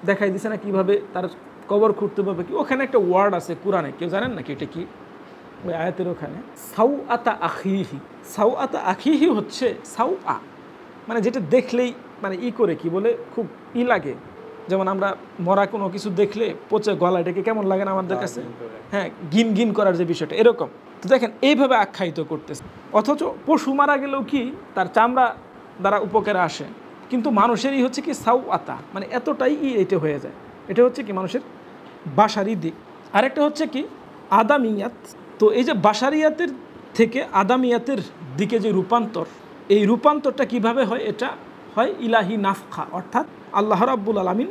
[SPEAKER 1] দেখাই দিছে না কিভাবে তার কবর খুঁড়তে পারবে। কি ওখানে একটা ওয়ার্ড আছে কোরআনে, কেউ জানেন নাকি এটা কি? ওই আয়াতের ওখানে সাউ আতা আখিহি, সাউ আতা আখিহি হচ্ছে সাউ আ, মানে যেটা দেখলেই মানে করে কি বলে খুব লাগে। যেমন আমরা মরা কোনো কিছু দেখলে পচে গলা, এটাকে কেমন লাগে না আমাদের কাছে? হ্যাঁ, গিন গিন করার যে বিষয়টা, এরকম। তো দেখেন এইভাবে আখ্যায়িত করতেছে। অথচ পশু মারা গেলেও কি তার চামড়া দ্বারা উপকারে আসে, কিন্তু মানুষেরই হচ্ছে কি সাউ আতা, মানে এতটাই এটা হয়ে যায়। এটা হচ্ছে কি মানুষের বাশারি দিক। আরেকটা হচ্ছে কি আদামিয়াত, তো এই যে বাশারিয়াতের থেকে আদামিয়াতের দিকে যে রূপান্তর, এই রূপান্তরটা কিভাবে হয়? এটা হয় ইলাহি নাফখা, অর্থাৎ আল্লাহ রাব্বুল আলামিন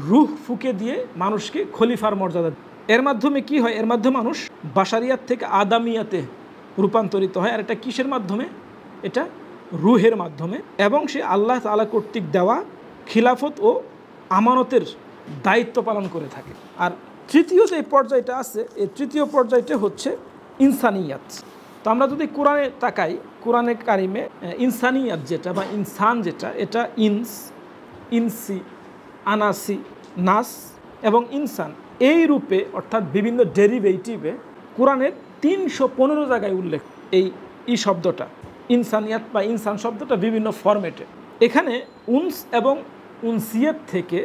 [SPEAKER 1] রূহ ফুঁকে দিয়ে মানুষকে খলিফার মর্যাদা দেয়। এর মাধ্যমে কি হয়? এর মাধ্যমে মানুষ বাশারিয়াত থেকে আদামিয়াতে রূপান্তরিত হয়। আর এটা কিসের মাধ্যমে? এটা রূহের মাধ্যমে, এবং সে আল্লাহ তাআলা কর্তৃক দেওয়া খিলাফত ও আমানতের দায়িত্ব পালন করে থাকে। আর তৃতীয় যে পর্যায়টা আছে, এই তৃতীয় পর্যায়টা হচ্ছে ইনসানিয়াত। তো আমরা যদি কোরআনে তাকাই, কোরআনে কারিমে ইনসানিয়াত যেটা বা ইনসান যেটা, এটা ইনসি, আনাসি, নাস এবং ইনসান এই রূপে, অর্থাৎ বিভিন্ন ডেরিভেটিভে কোরআনের 315 জায়গায় উল্লেখ এই শব্দটা ইনসানিয়াত বা ইনসান শব্দটা বিভিন্ন ফরম্যাটে। এখানে উনস এবং উনসিয়াত থেকে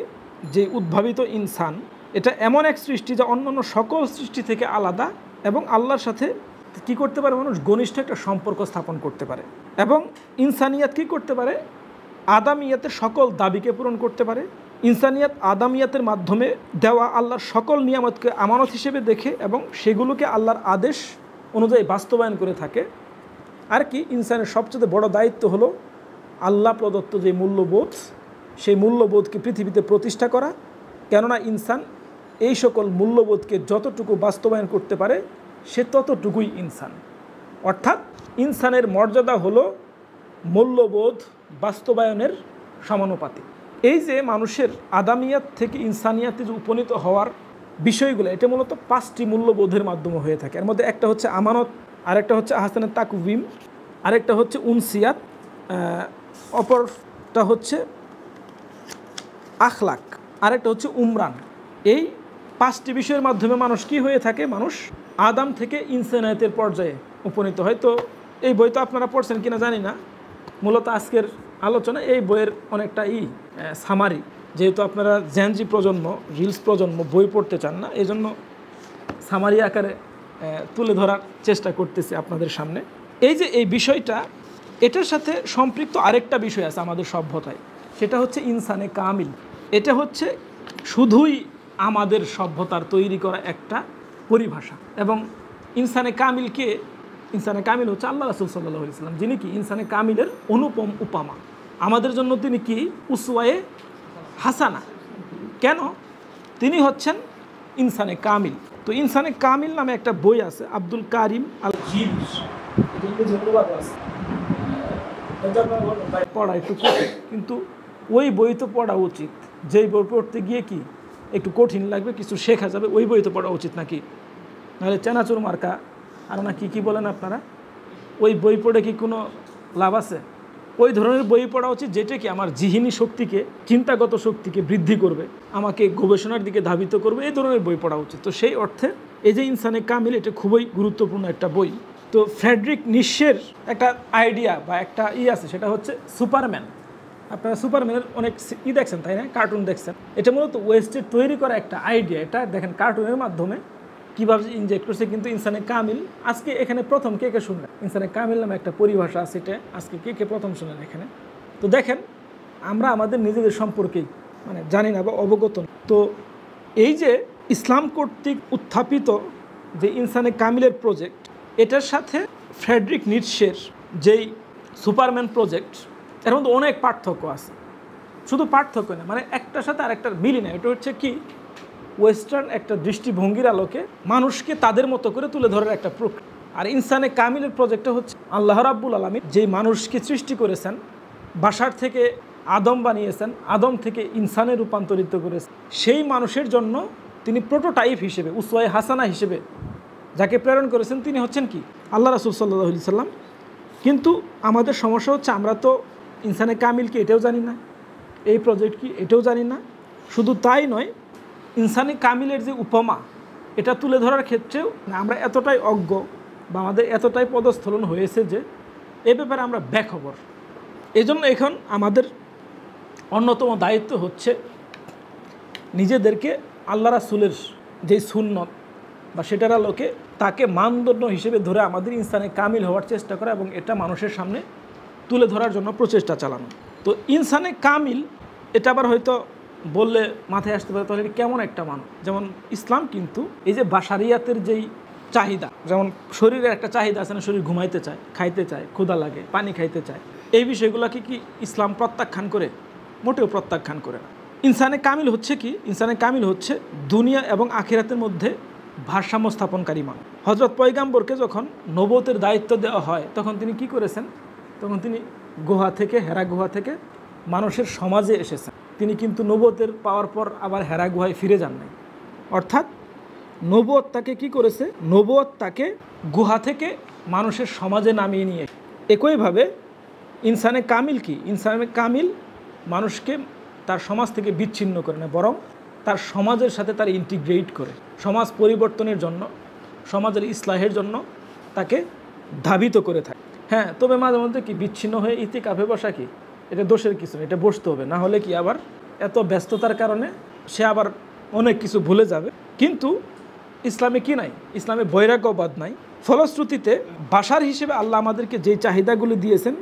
[SPEAKER 1] যে উদ্ভাবিত ইনসান, এটা এমন এক সৃষ্টি যা অন্যান্য সকল সৃষ্টি থেকে আলাদা এবং আল্লাহর সাথে কি করতে পারে? মানুষ ঘনিষ্ঠ একটা সম্পর্ক স্থাপন করতে পারে। এবং ইনসানিয়াত কি করতে পারে? আদামিয়াতের সকল দাবিকে পূরণ করতে পারে। ইনসানিয়াত আদামিয়াতের মাধ্যমে দেওয়া আল্লাহর সকল নিয়ামতকে আমানত হিসেবে দেখে এবং সেগুলোকে আল্লাহর আদেশ অনুযায়ী বাস্তবায়ন করে থাকে। আর কি, ইনসানের সবচেয়ে বড় দায়িত্ব হলো আল্লাহ প্রদত্ত যে মূল্যবোধ, সেই মূল্যবোধকে পৃথিবীতে প্রতিষ্ঠা করা। কেননা ইনসান এই সকল মূল্যবোধকে যতটুকু বাস্তবায়ন করতে পারে সে ততটুকুই ইনসান। অর্থাৎ ইনসানের মর্যাদা হলো মূল্যবোধ বাস্তবায়নের সমানুপাতিক। এই যে মানুষের আদামিয়াত থেকে ইনসানিয়াতে যে উপনীত হওয়ার বিষয়গুলো, এটা মূলত 5টি মূল্যবোধের মাধ্যমে হয়ে থাকে। এর মধ্যে একটা হচ্ছে আমানত, আরেকটা হচ্ছে আহসানের তাকউইম, আরেকটা হচ্ছে উনসিয়াত, অপরটা হচ্ছে আখলাক, আরেকটা হচ্ছে উমরান। এই 5টি বিষয়ের মাধ্যমে মানুষ কি হয়ে থাকে? মানুষ আদাম থেকে ইনসানিয়াতের পর্যায়ে উপনীত হয়। তো এই বই তো আপনারা পড়ছেন কিনা জানি না, মূলত আজকের আলোচনা এই বইয়ের অনেকটা সামারি, যেহেতু আপনারা জেনজি প্রজন্ম, রিলস প্রজন্ম বই পড়তে চান না, এই জন্য সামারি আকারে তুলে ধরার চেষ্টা করতেছি আপনাদের সামনে। এই যে এই বিষয়টা, এটার সাথে সম্পৃক্ত আরেকটা বিষয় আছে আমাদের সভ্যতায়, সেটা হচ্ছে ইনসানে কামিল। এটা হচ্ছে শুধুই আমাদের সভ্যতার তৈরি করা একটা পরিভাষা। এবং ইনসানে কামিল কে? ইনসানে কামিল হচ্ছে আল্লাহ রাসূল সাল্লাল্লাহু আলাইহি ওয়াসাল্লাম, যিনি কি ইনসানে কামিলের অনুপম উপমা। আমাদের জন্য তিনি কি? উসওয়ায়ে হাসানা। কেন? তিনি হচ্ছেন ইনসানে কামিল। তো ইনসানে কামিল নামে একটা বই আছে, আব্দুল কারিম আল জিলস, পড়া একটু কঠিন, কিন্তু ওই বই তো পড়া উচিত। যেই বই পড়তে গিয়ে কি একটু কঠিন লাগবে, কিছু শেখা যাবে, ওই বই তো পড়া উচিত নাকি? নাহলে চেনাচুর মার্কা আর না কি বলেন আপনারা, ওই বই পড়ে কি কোনো লাভ আছে? ওই ধরনের বই পড়া উচিত যেটা কি আমার জিহিনী শক্তিকে, চিন্তাগত শক্তিকে বৃদ্ধি করবে, আমাকে গবেষণার দিকে ধাবিত করবে, এই ধরনের বই পড়া উচিত। তো সেই অর্থে এই যে ইনসানে কামিল, এটা খুবই গুরুত্বপূর্ণ একটা বই। তো ফ্রেডরিক নিশ্চের একটা আইডিয়া বা একটা আছে, সেটা হচ্ছে সুপারম্যান। আপনারা সুপারম্যানের অনেক দেখছেন তাই না, কার্টুন দেখছেন। এটা মূলত ওয়েস্টের তৈরি করা একটা আইডিয়া। এটা দেখেন কার্টুনের মাধ্যমে কীভাবে ইনজেক্ট করছে। কিন্তু ইনসানে কামিল আজকে এখানে প্রথম কে শুনলেন? ইনসানে কামিল নামে একটা পরিভাষা আছে, এটা আজকে কে প্রথম শুনলেন এখানে? তো দেখেন, আমরা আমাদের নিজেদের সম্পর্কেই জানি না বা অবগত। তো এই যে ইসলাম কর্তৃক উত্থাপিত যে ইনসানে কামিলের প্রজেক্ট, এটার সাথে ফ্রেডরিক নিটশের যেই সুপারম্যান প্রজেক্ট, এর মধ্যে অনেক পার্থক্য আছে। শুধু পার্থক্য না, একটার সাথে আরেকটার মিলই না। এটা হচ্ছে কি, ওয়েস্টার্ন একটা দৃষ্টিভঙ্গির আলোকে মানুষকে তাদের মতো করে তুলে ধরার একটা প্রক্রিয়া। আর ইনসানে কামিলের প্রজেক্টটা হচ্ছে আল্লাহ রাব্বুল আলামিন যেই মানুষকে সৃষ্টি করেছেন, বাশার থেকে আদম বানিয়েছেন, আদম থেকে ইনসানে রূপান্তরিত করেছেন, সেই মানুষের জন্য তিনি প্রোটোটাইপ হিসেবে, উসওয়ায়ে হাসানা হিসেবে যাকে প্রেরণ করেছেন, তিনি হচ্ছেন কি? আল্লাহ রাসূল সাল্লাল্লাহু আলাইহি সাল্লাম। কিন্তু আমাদের সমস্যা হচ্ছে, আমরা তো ইনসানে কামিল কি এটাও জানি না, এই প্রজেক্ট কি এটাও জানি না। শুধু তাই নয়, ইনসানে কামিলের যে উপমা, এটা তুলে ধরার ক্ষেত্রেও আমরা এতটাই অজ্ঞ বা আমাদের এতটাই পদস্থলন হয়েছে যে এ ব্যাপারে আমরা বেখবর। এই জন্য এখন আমাদের অন্যতম দায়িত্ব হচ্ছে নিজেদেরকে আল্লাহ রাসূলের যেই সুন্নত বা সেটার আলোকে তাকে মানদণ্ড হিসেবে ধরে আমাদের ইনসানে কামিল হওয়ার চেষ্টা করা এবং এটা মানুষের সামনে তুলে ধরার জন্য প্রচেষ্টা চালানো। তো ইনসানে কামিল, এটা আবার হয়তো বললে মাথায় আসতে পারে তাহলে কেমন একটা মানুষ। যেমন ইসলাম কিন্তু এই যে বাশারিয়াতের যেই চাহিদা, যেমন শরীরের একটা চাহিদা আছে না, শরীর ঘুমাইতে চায়, খাইতে চায়, ক্ষুধা লাগে, পানি খাইতে চায়, এই বিষয়গুলোকে কি ইসলাম প্রত্যাখ্যান করে? মোটেও প্রত্যাখ্যান করে না। ইনসানে কামিল হচ্ছে কি? ইনসানে কামিল হচ্ছে দুনিয়া এবং আখিরাতের মধ্যে ভারসাম্য স্থাপনকারী মানুষ। হযরত পয়গাম্বরকে যখন নবুয়তের দায়িত্ব দেওয়া হয় তখন তিনি কি করেছেন? তখন তিনি হেরা গুহা থেকে মানুষের সমাজে এসেছেন। তিনি কিন্তু নবুয়তের পাওয়ার পর আবার হেরা গুহায় ফিরে যান নাই। অর্থাৎ নবুয়ত তাকে কি করেছে? নবুয়ত তাকে গুহা থেকে মানুষের সমাজে নামিয়ে নিয়ে। একইভাবে ইনসানে কামিল কি? ইনসানে কামিল মানুষকে তার সমাজ থেকে বিচ্ছিন্ন করে না, বরং তার সমাজের সাথে তার ইন্টিগ্রেট করে সমাজ পরিবর্তনের জন্য, সমাজের ইসলাহের জন্য তাকে ধাবিত করে থাকে। হ্যাঁ, তবে মাঝে মধ্যে কি বিচ্ছিন্ন হয়ে ইতিকাফে বসা কি এটা দোষের কিছু না, এটা বসতে হবে, না হলে কি আবার এত ব্যস্ততার কারণে সে আবার অনেক কিছু ভুলে যাবে। কিন্তু ইসলামে কি নাই? ইসলামে বৈরাগ্যবাদ নাই। ফলশ্রুতিতে বাশার হিসেবে আল্লাহ আমাদেরকে যে চাহিদাগুলো দিয়েছেন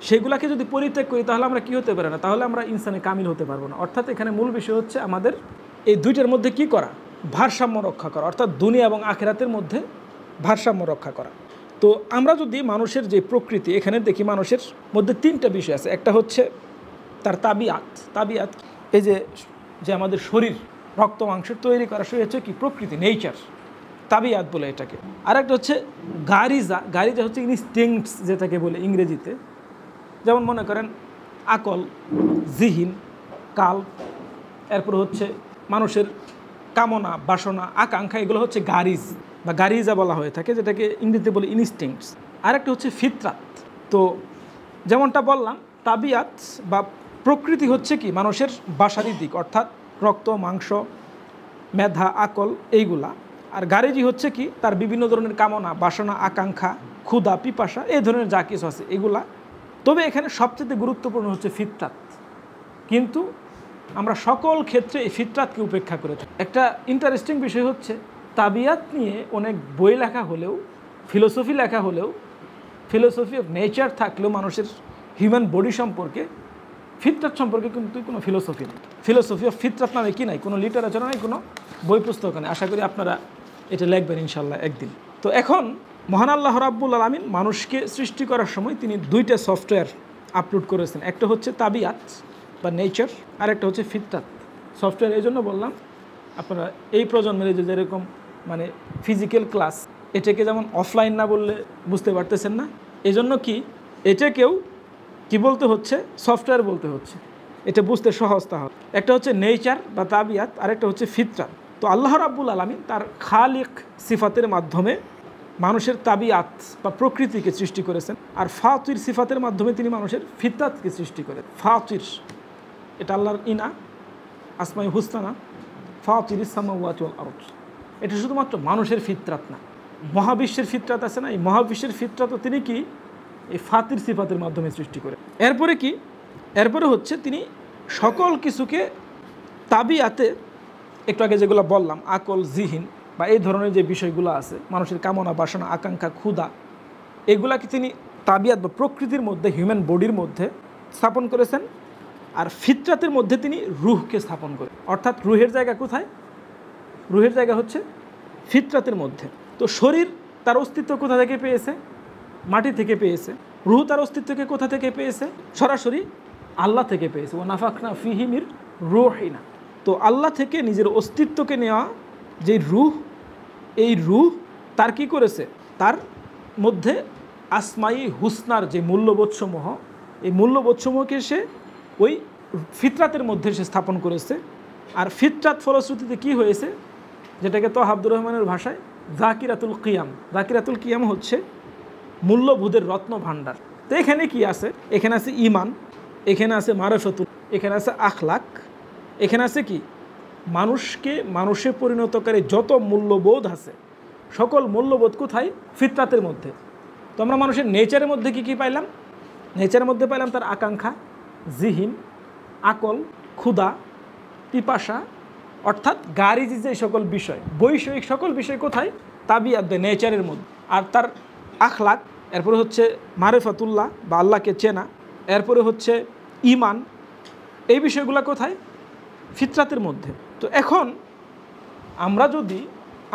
[SPEAKER 1] সেগুলোকে যদি পরিত্যাগ করি তাহলে আমরা কি হতে পারি না? তাহলে আমরা ইনসানে কামিল হতে পারবো না। অর্থাৎ এখানে মূল বিষয় হচ্ছে আমাদের এই দুইটার মধ্যে কি করা? ভারসাম্য রক্ষা করা, অর্থাৎ দুনিয়া এবং আখিরাতের মধ্যে ভারসাম্য রক্ষা করা। তো আমরা যদি মানুষের যে প্রকৃতি, এখানে দেখি মানুষের মধ্যে তিনটা বিষয় আছে। একটা হচ্ছে তার তাবিয়াত, এই যে আমাদের শরীর, রক্ত মাংসের তৈরি করা শরীর হচ্ছে কি? প্রকৃতি, নেচার, তাবিয়াত বলে এটাকে। আর একটা হচ্ছে গারিজা হচ্ছে ইনস্টিংক্টস যেটাকে বলে ইংরেজিতে। যেমন মনে করেন আকল, জিহিন, কাল, এরপর হচ্ছে মানুষের কামনা, বাসনা, আকাঙ্ক্ষা, এগুলো হচ্ছে গারিজা বলা হয়ে থাকে, যেটাকে ইংরেজিতে বলে ইনস্টিংক্টস। আরেকটা হচ্ছে ফিতরাত। তো যেমনটা বললাম, তাবিয়াত বা প্রকৃতি হচ্ছে কি? মানুষের বাসারি দিক, অর্থাৎ রক্ত, মাংস, মেধা, আকল, এইগুলা। আর গারিজি হচ্ছে কি? তার বিভিন্ন ধরনের কামনা, বাসনা, আকাঙ্ক্ষা, ক্ষুধা, পিপাসা, এই ধরনের যা কিছু আছে এগুলা। তবে এখানে সবচেয়ে গুরুত্বপূর্ণ হচ্ছে ফিতরাত। কিন্তু আমরা সকল ক্ষেত্রে এই ফিতরাতকে উপেক্ষা করে থাকি। একটা ইন্টারেস্টিং বিষয় হচ্ছে, তাবিয়াত নিয়ে অনেক বই লেখা হলেও, ফিলোসফি লেখা হলেও, ফিলোসফি অফ নেচার থাকলেও মানুষের হিউম্যান বডি সম্পর্কে, ফিতরাত সম্পর্কে কিন্তু কোনো ফিলোসফি নেই। ফিলোসফি অফ ফিতরাত নামে কি নাই? কোনো লিটারেচার নাই, কোনো বই পুস্তক নেই। আশা করি আপনারা এটা লিখবেন ইনশাল্লাহ একদিন। তো এখন মহান আল্লাহ রাব্বুল আলামিন মানুষকে সৃষ্টি করার সময় তিনি দুইটা সফটওয়্যার আপলোড করেছেন। একটা হচ্ছে তাবিয়াত বা নেচার, আর একটা হচ্ছে ফিতরাত। সফটওয়্যার এই জন্য বললাম, আপনারা এই প্রজন্মের যেরকম মানে ফিজিক্যাল ক্লাস, এটাকে যেমন অফলাইন না বললে বুঝতে পারতেছেন না, এই জন্য কি এটাকেও কি বলতে হচ্ছে? সফটওয়্যার বলতে হচ্ছে। এটা বুঝতে সহজ তাহলে। একটা হচ্ছে নেচার বা তাবিয়াত, আরেকটা হচ্ছে ফিতরাত। তো আল্লাহ রাব্বুল আলামিন তার খালিক সিফাতের মাধ্যমে মানুষের তাবিয়াত বা প্রকৃতিকে সৃষ্টি করেছেন, আর ফাতির সিফাতের মাধ্যমে তিনি মানুষের ফিতরাতকে সৃষ্টি করেন। ফাতির এটা আল্লাহর ইনা, আসমাই হুসনা, ফাতিরিস সামাওয়াতি ওয়াল আরদ। এটা শুধুমাত্র মানুষের ফিতরাত না, মহাবিশ্বের ফিতরাত আছে না, এই মহাবিশ্বের ফিতরাতও তিনি কি এই ফাতির সিফাতের মাধ্যমে সৃষ্টি করে। এরপরে কি? এরপরে হচ্ছে তিনি সকল কিছুকে তাবিয়াতে, একটু আগে যেগুলো বললাম, আকল, জিহিন বা এই ধরনের যে বিষয়গুলো আছে, মানুষের কামনা, বাসনা, আকাঙ্ক্ষা, ক্ষুধা, এগুলাকে তিনি তাবিয়াত বা প্রকৃতির মধ্যে, হিউম্যান বডির মধ্যে স্থাপন করেছেন। আর ফিতরাতের মধ্যে তিনি রুহকে স্থাপন করেন। অর্থাৎ রুহের জায়গা কোথায়? রুহের জায়গা হচ্ছে ফিতরাতের মধ্যে। তো শরীর তার অস্তিত্ব কোথা থেকে পেয়েছে? মাটি থেকে পেয়েছে। রুহ তার অস্তিত্বকে কোথা থেকে পেয়েছে? সরাসরি আল্লাহ থেকে পেয়েছে। ও নাফাখনা ফিহি মির রূহিনা। তো আল্লাহ থেকে নিজের অস্তিত্বকে নেওয়া যে রুহ, এই রুহ তার কি করেছে? তার মধ্যে আসমাই হুসনার যে মূল্যবোধসমূহ, এই মূল্যবোধসমূহকে সে ওই ফিতরাতের মধ্যে সে স্থাপন করেছে। আর ফিতরাত ফলশ্রুতিতে কি হয়েছে? যেটাকে তো আব্দুর রহমানের ভাষায় জাকিরাতুল কিয়াম। জাকিরাতুল কিয়াম হচ্ছে মূল্যবোধের রত্ন ভাণ্ডার। তো এখানে কি আছে? এখানে আছে ইমান, এখানে আছে মারিফাতুল, এখানে আছে আখলাক, এখানে আছে কি মানুষকে মানুষে পরিণতকারী যত মূল্যবোধ আছে, সকল মূল্যবোধ কোথায়? ফিতরাতের মধ্যে। তো আমরা মানুষের নেচারের মধ্যে কি পাইলাম? নেচারের মধ্যে পাইলাম তার আকাঙ্ক্ষা, জিহিন, আকল, ক্ষুধা, পিপাসা, অর্থাৎ গারিজি যে সকল বিষয়, বৈষয়িক সকল বিষয় কোথায়? তাবিয়াত বা নেচারের মধ্যে। আর তার আখলাক, এরপরে হচ্ছে মারিফাতুল্লাহ বা আল্লাহকে চেনা, এরপরে হচ্ছে ইমান, এই বিষয়গুলো কোথায়? ফিতরাতের মধ্যে। তো এখন আমরা যদি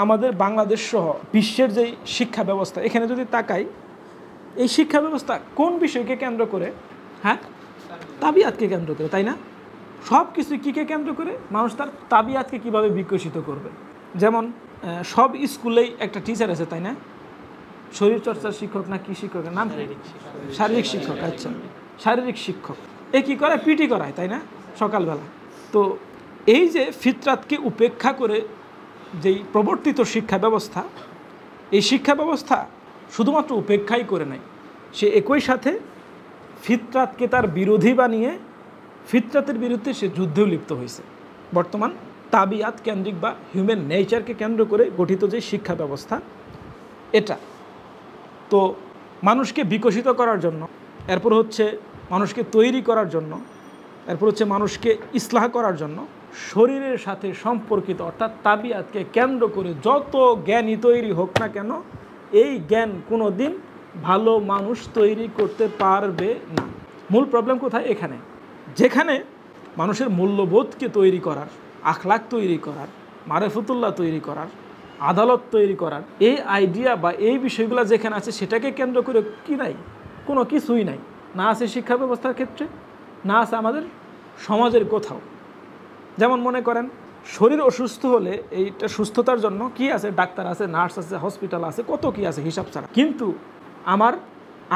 [SPEAKER 1] আমাদের বাংলাদেশ সহ বিশ্বের যেই শিক্ষা ব্যবস্থা, এখানে যদি তাকাই, এই শিক্ষা ব্যবস্থা কোন বিষয়কে কেন্দ্র করে? হ্যাঁ, তাবিয়াতকে কেন্দ্র করে, তাই না? সব কিছু কীকে কেন্দ্র করে? মানুষ তার তাবিয়াতকে কীভাবে বিকশিত করবে। যেমন সব স্কুলেই একটা টিচার আছে, তাই না? শরীরচর্চার শিক্ষক না কি শিক্ষকের নাম? শারীরিক শিক্ষক। আচ্ছা, শারীরিক শিক্ষক। এ কী করে? পিটি করায়, তাই না, সকালবেলা। তো এই যে ফিতরাতকে উপেক্ষা করে যেই প্রবর্তিত শিক্ষা ব্যবস্থা, এই শিক্ষা ব্যবস্থা শুধুমাত্র উপেক্ষাই করে নাই, সে একই সাথে ফিতরাতকে তার বিরোধী বানিয়ে ফিতরাতের বিরুদ্ধে সে যুদ্ধেও লিপ্ত হয়েছে। বর্তমান তাবিয়াত কেন্দ্রিক বা হিউম্যান নেচারকে কেন্দ্র করে গঠিত যে শিক্ষা ব্যবস্থা, এটা তো মানুষকে বিকশিত করার জন্য, এরপর হচ্ছে মানুষকে তৈরি করার জন্য, এরপর হচ্ছে মানুষকে ইসলাহ করার জন্য শরীরের সাথে সম্পর্কিত অর্থাৎ তাবিয়াতকে কেন্দ্র করে যত জ্ঞানই তৈরি হোক না কেন, এই জ্ঞান কোনো দিন ভালো মানুষ তৈরি করতে পারবে না। মূল প্রবলেম কোথায়? এখানে, যেখানে মানুষের মূল্যবোধকে তৈরি করার, আখলাক তৈরি করার, মারেফতুল্লাহ তৈরি করার, আদালত তৈরি করার এই আইডিয়া বা এই বিষয়গুলো যেখানে আছে, সেটাকে কেন্দ্র করে কি নাই? কোনো কিছুই নাই। না আছে শিক্ষা ব্যবস্থার ক্ষেত্রে, না আছে আমাদের সমাজের কোথাও। যেমন মনে করেন, শরীর অসুস্থ হলে এইটা সুস্থতার জন্য কি আছে? ডাক্তার আছে, নার্স আছে, হসপিটাল আছে, কত কি আছে হিসাব ছাড়া। কিন্তু আমার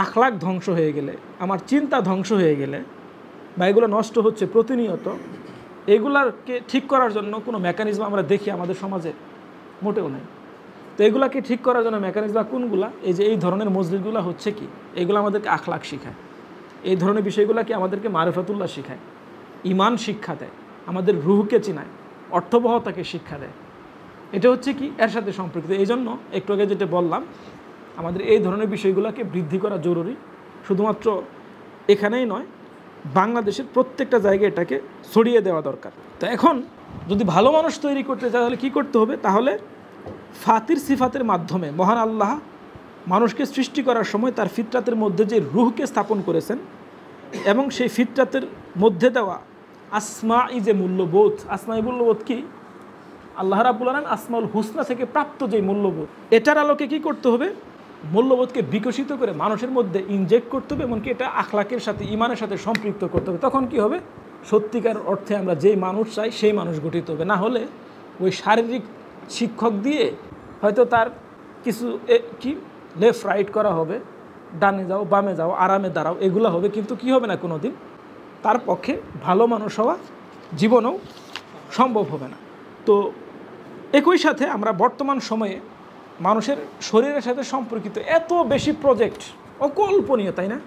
[SPEAKER 1] আখলাক ধ্বংস হয়ে গেলে, আমার চিন্তা ধ্বংস হয়ে গেলে, বা এগুলো নষ্ট হচ্ছে প্রতিনিয়ত, এগুলাকে ঠিক করার জন্য কোনো মেকানিজম আমরা দেখি আমাদের সমাজে? মোটেও নেই। তো এগুলাকে ঠিক করার জন্য মেকানিজম কোনগুলা? এই যে এই ধরনের মজলিসগুলো হচ্ছে কি, এগুলো আমাদেরকে আখলাক শিখায়। এই ধরনের বিষয়গুলোকে আমাদেরকে মারিফাতুল্লাহ শিখায়, ঈমান শিক্ষা দেয়, আমাদের রুহকে চিনায়, অর্থবহতাকে শিক্ষা দেয়। এটা হচ্ছে কি এর সাথে সম্পর্কিত। এই জন্য একটু আগে যেটা বললাম, আমাদের এই ধরনের বিষয়গুলোকে বৃদ্ধি করা জরুরি। শুধুমাত্র এখানেই নয়, বাংলাদেশের প্রত্যেকটা জায়গায় এটাকে ছড়িয়ে দেওয়া দরকার। তো এখন যদি ভালো মানুষ তৈরি করতে চায়, তাহলে কী করতে হবে? তাহলে ফাতির সিফাতের মাধ্যমে মহান আল্লাহ মানুষকে সৃষ্টি করার সময় তার ফিতরাতের মধ্যে যে রুহকে স্থাপন করেছেন, এবং সেই ফিতরাতের মধ্যে দেওয়া আসমাই যে মূল্যবোধ, আসমাই মূল্যবোধ কি? আল্লাহ রাব্বুল আলামিন আসমাউল হুসনা থেকে প্রাপ্ত যে মূল্যবোধ, এটার আলোকে কি করতে হবে? মূল্যবোধকে বিকশিত করে মানুষের মধ্যে ইনজেক্ট করতে হবে, এমনকি এটা আখলাকের সাথে, ইমানের সাথে সম্পৃক্ত করতে হবে। তখন কি হবে? সত্যিকার অর্থে আমরা যেই মানুষ চাই সেই মানুষ গঠিত হবে। না হলে ওই শারীরিক শিক্ষক দিয়ে হয়তো তার কিছু কি লেফট রাইট করা হবে, ডানে যাও, বামে যাও, আরামে দাঁড়াও, এগুলো হবে, কিন্তু কি হবে না কোনো দিন তার পক্ষে ভালো মানুষ হওয়া জীবনেও সম্ভব হবে না। তো একই সাথে আমরা বর্তমান সময়ে মানুষের শরীরের সাথে সম্পর্কিত এত বেশি প্রজেক্ট, অকল্পনীয়, তাই না?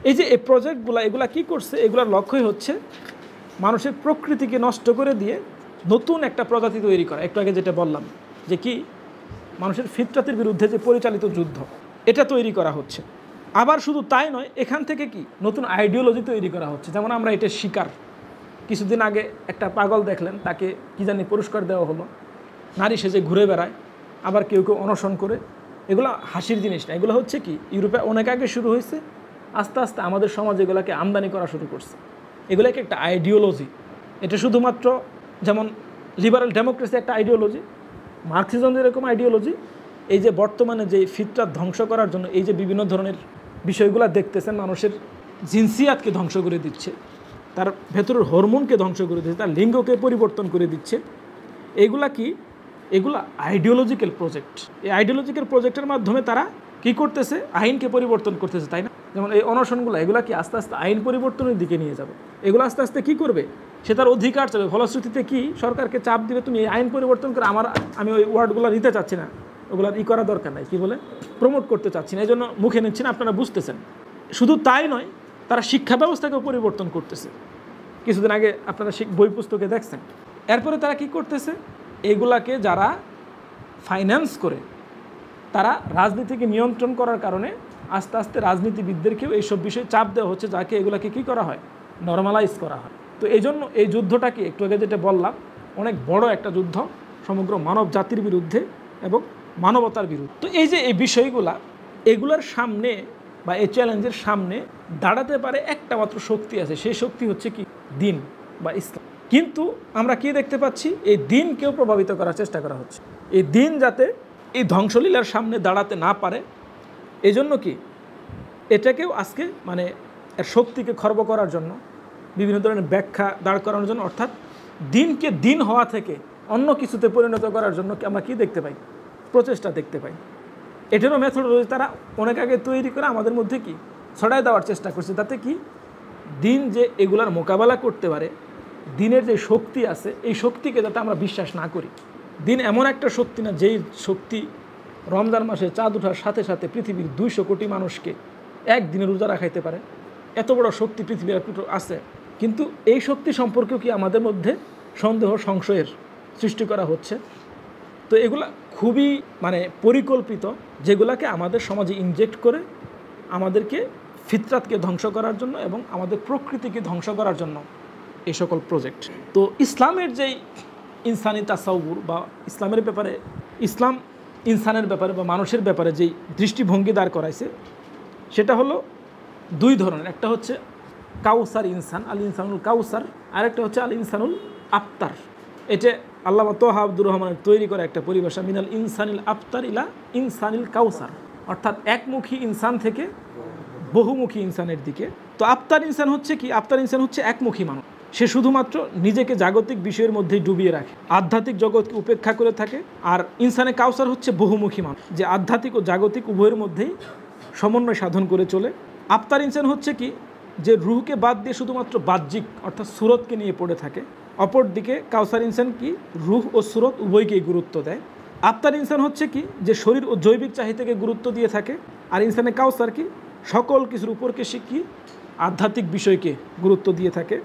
[SPEAKER 1] এই যে এই প্রজেক্টগুলো, এগুলা কি করছে? এগুলার লক্ষ্যই হচ্ছে মানুষের প্রকৃতিকে নষ্ট করে দিয়ে নতুন একটা প্রজাতি তৈরি করা। একটু আগে যেটা বললাম যে কি, মানুষের ফিতরাতের বিরুদ্ধে যে পরিচালিত যুদ্ধ, এটা তৈরি করা হচ্ছে। আবার শুধু তাই নয়, এখান থেকে কি নতুন আইডিওলজি তৈরি করা হচ্ছে। যেমন আমরা এটা শিকার, কিছুদিন আগে একটা পাগল দেখলেন, তাকে কি জানি পুরস্কার দেওয়া হলো, নারী সেজে ঘুরে বেড়ায়, আবার কেউ কেউ অনশন করে। এগুলো হাসির জিনিস না, এগুলো হচ্ছে কি ইউরোপে অনেক আগে শুরু হয়েছে, আস্তে আস্তে আমাদের সমাজ এগুলোকে আমদানি করা শুরু করছে। এগুলোকে একটা আইডিওলজি। এটা শুধুমাত্র যেমন লিবারেল ডেমোক্রেসি একটা আইডিওলজি, মার্কসিজম এরকম আইডিওলজি। এই যে বর্তমানে যে ফিতরাত ধ্বংস করার জন্য এই যে বিভিন্ন ধরনের বিষয়গুলো দেখতেছেন, মানুষের জিনসিয়াতকে ধ্বংস করে দিচ্ছে, তার ভেতরের হরমোনকে ধ্বংস করে দিচ্ছে, তার লিঙ্গকে পরিবর্তন করে দিচ্ছে। এইগুলা কি? এগুলা আইডিওলজিক্যাল প্রজেক্ট। এই আইডিওলজিক্যাল প্রজেক্টের মাধ্যমে তারা কি করতেছে? আইনকে পরিবর্তন করতেছে, তাই না? যেমন এই অনশনগুলো, এগুলা কি আস্তে আস্তে আইন পরিবর্তনের দিকে নিয়ে যাবে। এগুলো আস্তে আস্তে কি করবে? সে তার অধিকার চাবে। ফলশ্রুতিতে কি সরকারকে চাপ দিবে, তুমি এই আইন পরিবর্তন করে আমি ওই ওয়ার্ডগুলো নিতে চাচ্ছি না, ওগুলো করা দরকার নাই, কি বলে প্রমোট করতে চাচ্ছি না, এই জন্য মুখে নিচ্ছি না, আপনারা বুঝতেছেন। শুধু তাই নয়, তারা শিক্ষা ব্যবস্থাকেও পরিবর্তন করতেছে। কিছুদিন আগে আপনারা বই পুস্তকে দেখছেন। এরপরে তারা কি করতেছে? এগুলাকে যারা ফাইন্যান্স করে, তারা রাজনীতিকে নিয়ন্ত্রণ করার কারণে আস্তে আস্তে রাজনীতিবিদদেরকেও এইসব বিষয়ে চাপ দেওয়া হচ্ছে, যাকে এগুলাকে কী করা হয়? নর্মালাইজ করা হয়। তো এই জন্য এই যুদ্ধটাকে একটু আগে যেটা বললাম, অনেক বড় একটা যুদ্ধ সমগ্র মানব জাতির বিরুদ্ধে এবং মানবতার বিরুদ্ধে। তো এই যে এই বিষয়গুলা, এগুলার সামনে বা এই চ্যালেঞ্জের সামনে দাঁড়াতে পারে একটা মাত্র শক্তি আছে, সেই শক্তি হচ্ছে কি? দিন বা ইসলাম। কিন্তু আমরা কি দেখতে পাচ্ছি? এই দিনকেও প্রভাবিত করার চেষ্টা করা হচ্ছে। এই দিন যাতে এই ধ্বংসলীলার সামনে দাঁড়াতে না পারে, এই জন্য কি এটাকেও আজকে মানে এর শক্তিকে খর্ব করার জন্য বিভিন্ন ধরনের ব্যাখ্যা দাঁড় করানোর জন্য, অর্থাৎ দিনকে দিন হওয়া থেকে অন্য কিছুতে পরিণত করার জন্য আমরা কি দেখতে পাই? প্রচেষ্টা দেখতে পাই। এটারও মেথোডোলজি তারা অনেক আগে তৈরি করে আমাদের মধ্যে কি ছড়াই দেওয়ার চেষ্টা করছে, তাতে কি দিন যে এগুলার মোকাবেলা করতে পারে, দিনের যে শক্তি আছে এই শক্তিকে যাতে আমরা বিশ্বাস না করি। দিন এমন একটা শক্তি না যেই শক্তি রমজান মাসে চাঁদ ওঠার সাথে সাথে পৃথিবীর 200 কোটি মানুষকে একদিনে রোজা রাখাইতে পারে। এত বড় শক্তি পৃথিবীর আছে, কিন্তু এই শক্তি সম্পর্কেও কি আমাদের মধ্যে সন্দেহ সংশয়ের সৃষ্টি করা হচ্ছে। তো এগুলা খুবই মানে পরিকল্পিত, যেগুলাকে আমাদের সমাজে ইনজেক্ট করে আমাদেরকে ফিতরাতকে ধ্বংস করার জন্য এবং আমাদের প্রকৃতিকে ধ্বংস করার জন্য এই সকল প্রজেক্ট। তো ইসলামের যেই ইনসানি তাসাউর বা ইসলামের ব্যাপারে, ইসলাম ইনসানের ব্যাপারে বা মানুষের ব্যাপারে যেই দৃষ্টিভঙ্গি দাঁড় করাইছে সেটা হলো দুই ধরনের। একটা হচ্ছে কাউসার ইনসান, আল ইনসানুল কাউসার, আরেকটা হচ্ছে আল ইনসানুল আফতার। এটা আল্লামা তোহা আব্দুর রহমানের তৈরি করা একটা পরিভাষা, মিনাল ইনসানিল আফতার ইলা ইনসানিল কাউসার, অর্থাৎ একমুখী ইনসান থেকে বহুমুখী ইনসানের দিকে। তো আফতার ইনসান হচ্ছে কি? আফতার ইনসান হচ্ছে একমুখী মানুষ, সে শুধুমাত্র নিজেকে জাগতিক বিষয়ের মধ্যেই ডুবিয়ে রাখে, আধ্যাত্মিক জগৎকে উপেক্ষা করে থাকে। আর ইনসানে কাউসার হচ্ছে বহুমুখী মানুষ, যে আধ্যাত্মিক ও জাগতিক উভয়ের মধ্যেই সমন্বয় সাধন করে চলে। আফতার ইনসান হচ্ছে কি? যে রুহকে বাদ দিয়ে শুধুমাত্র বাহ্যিক অর্থাৎ সুরতকে নিয়ে পড়ে থাকে। অপরদিকে কাউসার ইনসান কি? রুহ ও সুরত উভয়কেই গুরুত্ব দেয়। আফতার ইনসান হচ্ছে কি? যে শরীর ও জৈবিক চাহিদাকে গুরুত্ব দিয়ে থাকে। আর ইনসানে কাউসার কি? সকল কিছুর উপরকে শিখি আধ্যাত্মিক বিষয়কে গুরুত্ব দিয়ে থাকে।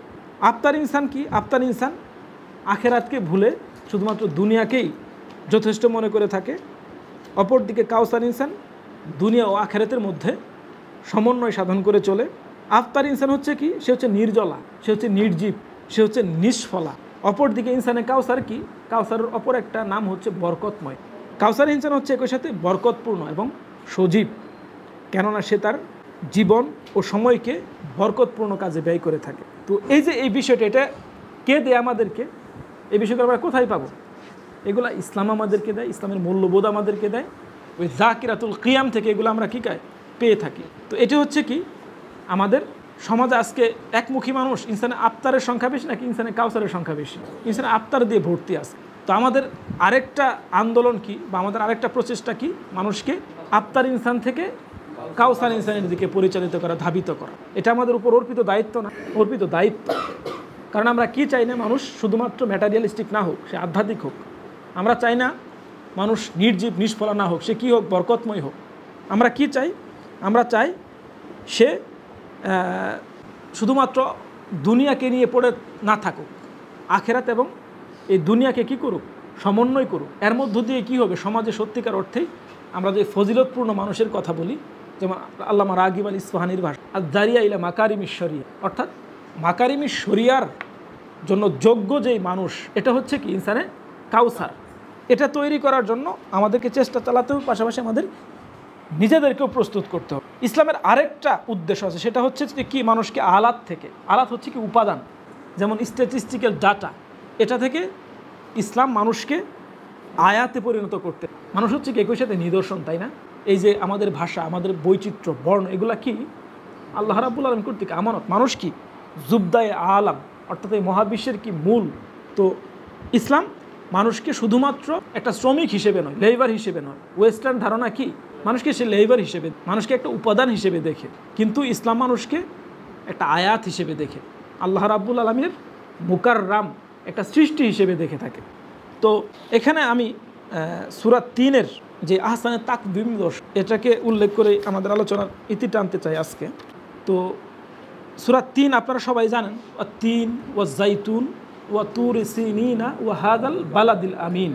[SPEAKER 1] আফতার ইনসান কি? আফতার ইনসান আখেরাতকে ভুলে শুধুমাত্র দুনিয়াকেই যথেষ্ট মনে করে থাকে। অপরদিকে কাউসার ইনসান দুনিয়া ও আখেরাতের মধ্যে সমন্বয় সাধন করে চলে। আফতার ইনসান হচ্ছে কি? সে হচ্ছে নির্জলা, সে হচ্ছে নির্জীব, সে হচ্ছে নিষ্ফলা। অপরদিকে ইনসানে কাউসার কি? কাউসারের অপর একটা নাম হচ্ছে বরকতময়। কাউসার ইনসান হচ্ছে একই সাথে বরকতপূর্ণ এবং সজীব, কেননা সে তার জীবন ও সময়কে বরকতপূর্ণ কাজে ব্যয় করে থাকে। তো এই যে এই বিষয়টা, এটা কে দেয় আমাদেরকে? এই বিষয়গুলো আমরা কোথায় পাবো? এগুলা ইসলাম আমাদেরকে দেয়, ইসলামের মূল্যবোধ আমাদেরকে দেয়। ওই জাকিরাতুল কিয়াম থেকে এগুলো আমরা কী পেয়ে থাকি। তো এটা হচ্ছে কি আমাদের সমাজে আজকে একমুখী মানুষ, ইনসানে আফতারের সংখ্যা বেশি নাকি ইনসানে কাউসারের সংখ্যা বেশি? ইনসানে আফতার দিয়ে ভর্তি আছে। তো আমাদের আরেকটা আন্দোলন কি বা আমাদের আরেকটা প্রচেষ্টা কি? মানুষকে আফতার ইনসান থেকে কাউসার ইনসানের দিকে পরিচালিত করা, ধাবিত করা। এটা আমাদের উপর অর্পিত দায়িত্ব না? অর্পিত দায়িত্ব। কারণ আমরা কি চাই না? মানুষ শুধুমাত্র ম্যাটারিয়ালিস্টিক না হোক, সে আধ্যাত্মিক হোক। আমরা চাই না মানুষ নির্জীব নিষ্ফলা না হোক, সে কী হোক? বরকতময় হোক। আমরা কি চাই? আমরা চাই সে শুধুমাত্র দুনিয়াকে নিয়ে পড়ে না থাকুক, আখেরাত এবং এই দুনিয়াকে কি করুক? সমন্বয় করুক। এর মধ্য দিয়ে কি হবে? সমাজে সত্যিকার অর্থেই আমরা যে ফজিলতপূর্ণ মানুষের কথা বলি, যেমন আল্লামা রাগিব আল ইসফাহানির ভাষা আর দারিয়া ইলা মাকারিমি শরিয়া, অর্থাৎ মাকারিমি শরিয়ার জন্য যোগ্য যেই মানুষ, এটা হচ্ছে কি? ইনসানে কাউসার। এটা তৈরি করার জন্য আমাদেরকে চেষ্টা চালাতে হবে, পাশাপাশি আমাদের নিজেদেরকেও প্রস্তুত করতে হবে। ইসলামের আরেকটা উদ্দেশ্য আছে, সেটা হচ্ছে যে কি? মানুষকে আলাত থেকে, আলাত হচ্ছে কি? উপাদান, যেমন স্ট্যাটিস্টিক্যাল ডাটা, এটা থেকে ইসলাম মানুষকে আয়াতে পরিণত করতে। মানুষ হচ্ছে কি একই সাথে নিদর্শন, তাই না? এই যে আমাদের ভাষা, আমাদের বৈচিত্র্য, বর্ণ, এগুলা কি? আল্লাহ রাব্বুল আলামিন কর্তৃক আমানত। মানুষ কি? জুবদায়ে আলাম, অর্থাৎ এই মহাবিশ্বের কি মূল। তো ইসলাম মানুষকে শুধুমাত্র একটা শ্রমিক হিসেবে নয়, লেবার হিসেবে নয়। ওয়েস্টার্ন ধারণা কি? মানুষকে সে লেবার হিসেবে, মানুষকে একটা উপাদান হিসেবে দেখে, কিন্তু ইসলাম মানুষকে একটা আয়াত হিসেবে দেখে, আল্লাহ রাব্বুল আলামিনের মুকাররাম, একটা সৃষ্টি হিসেবে দেখে থাকে। তো এখানে আমি সূরা ৩-এর যে আহসানে তাকবীম দোষ, এটাকে উল্লেখ করে আমাদের আলোচনার ইতি টানতে চাই আজকে। তো সূরা ৩ আপনারা সবাই জানেন, তিন ওয়া জাইতুন ওয়া তুরি সিনিনা ওয়া হাদাল বালাদিল আমিন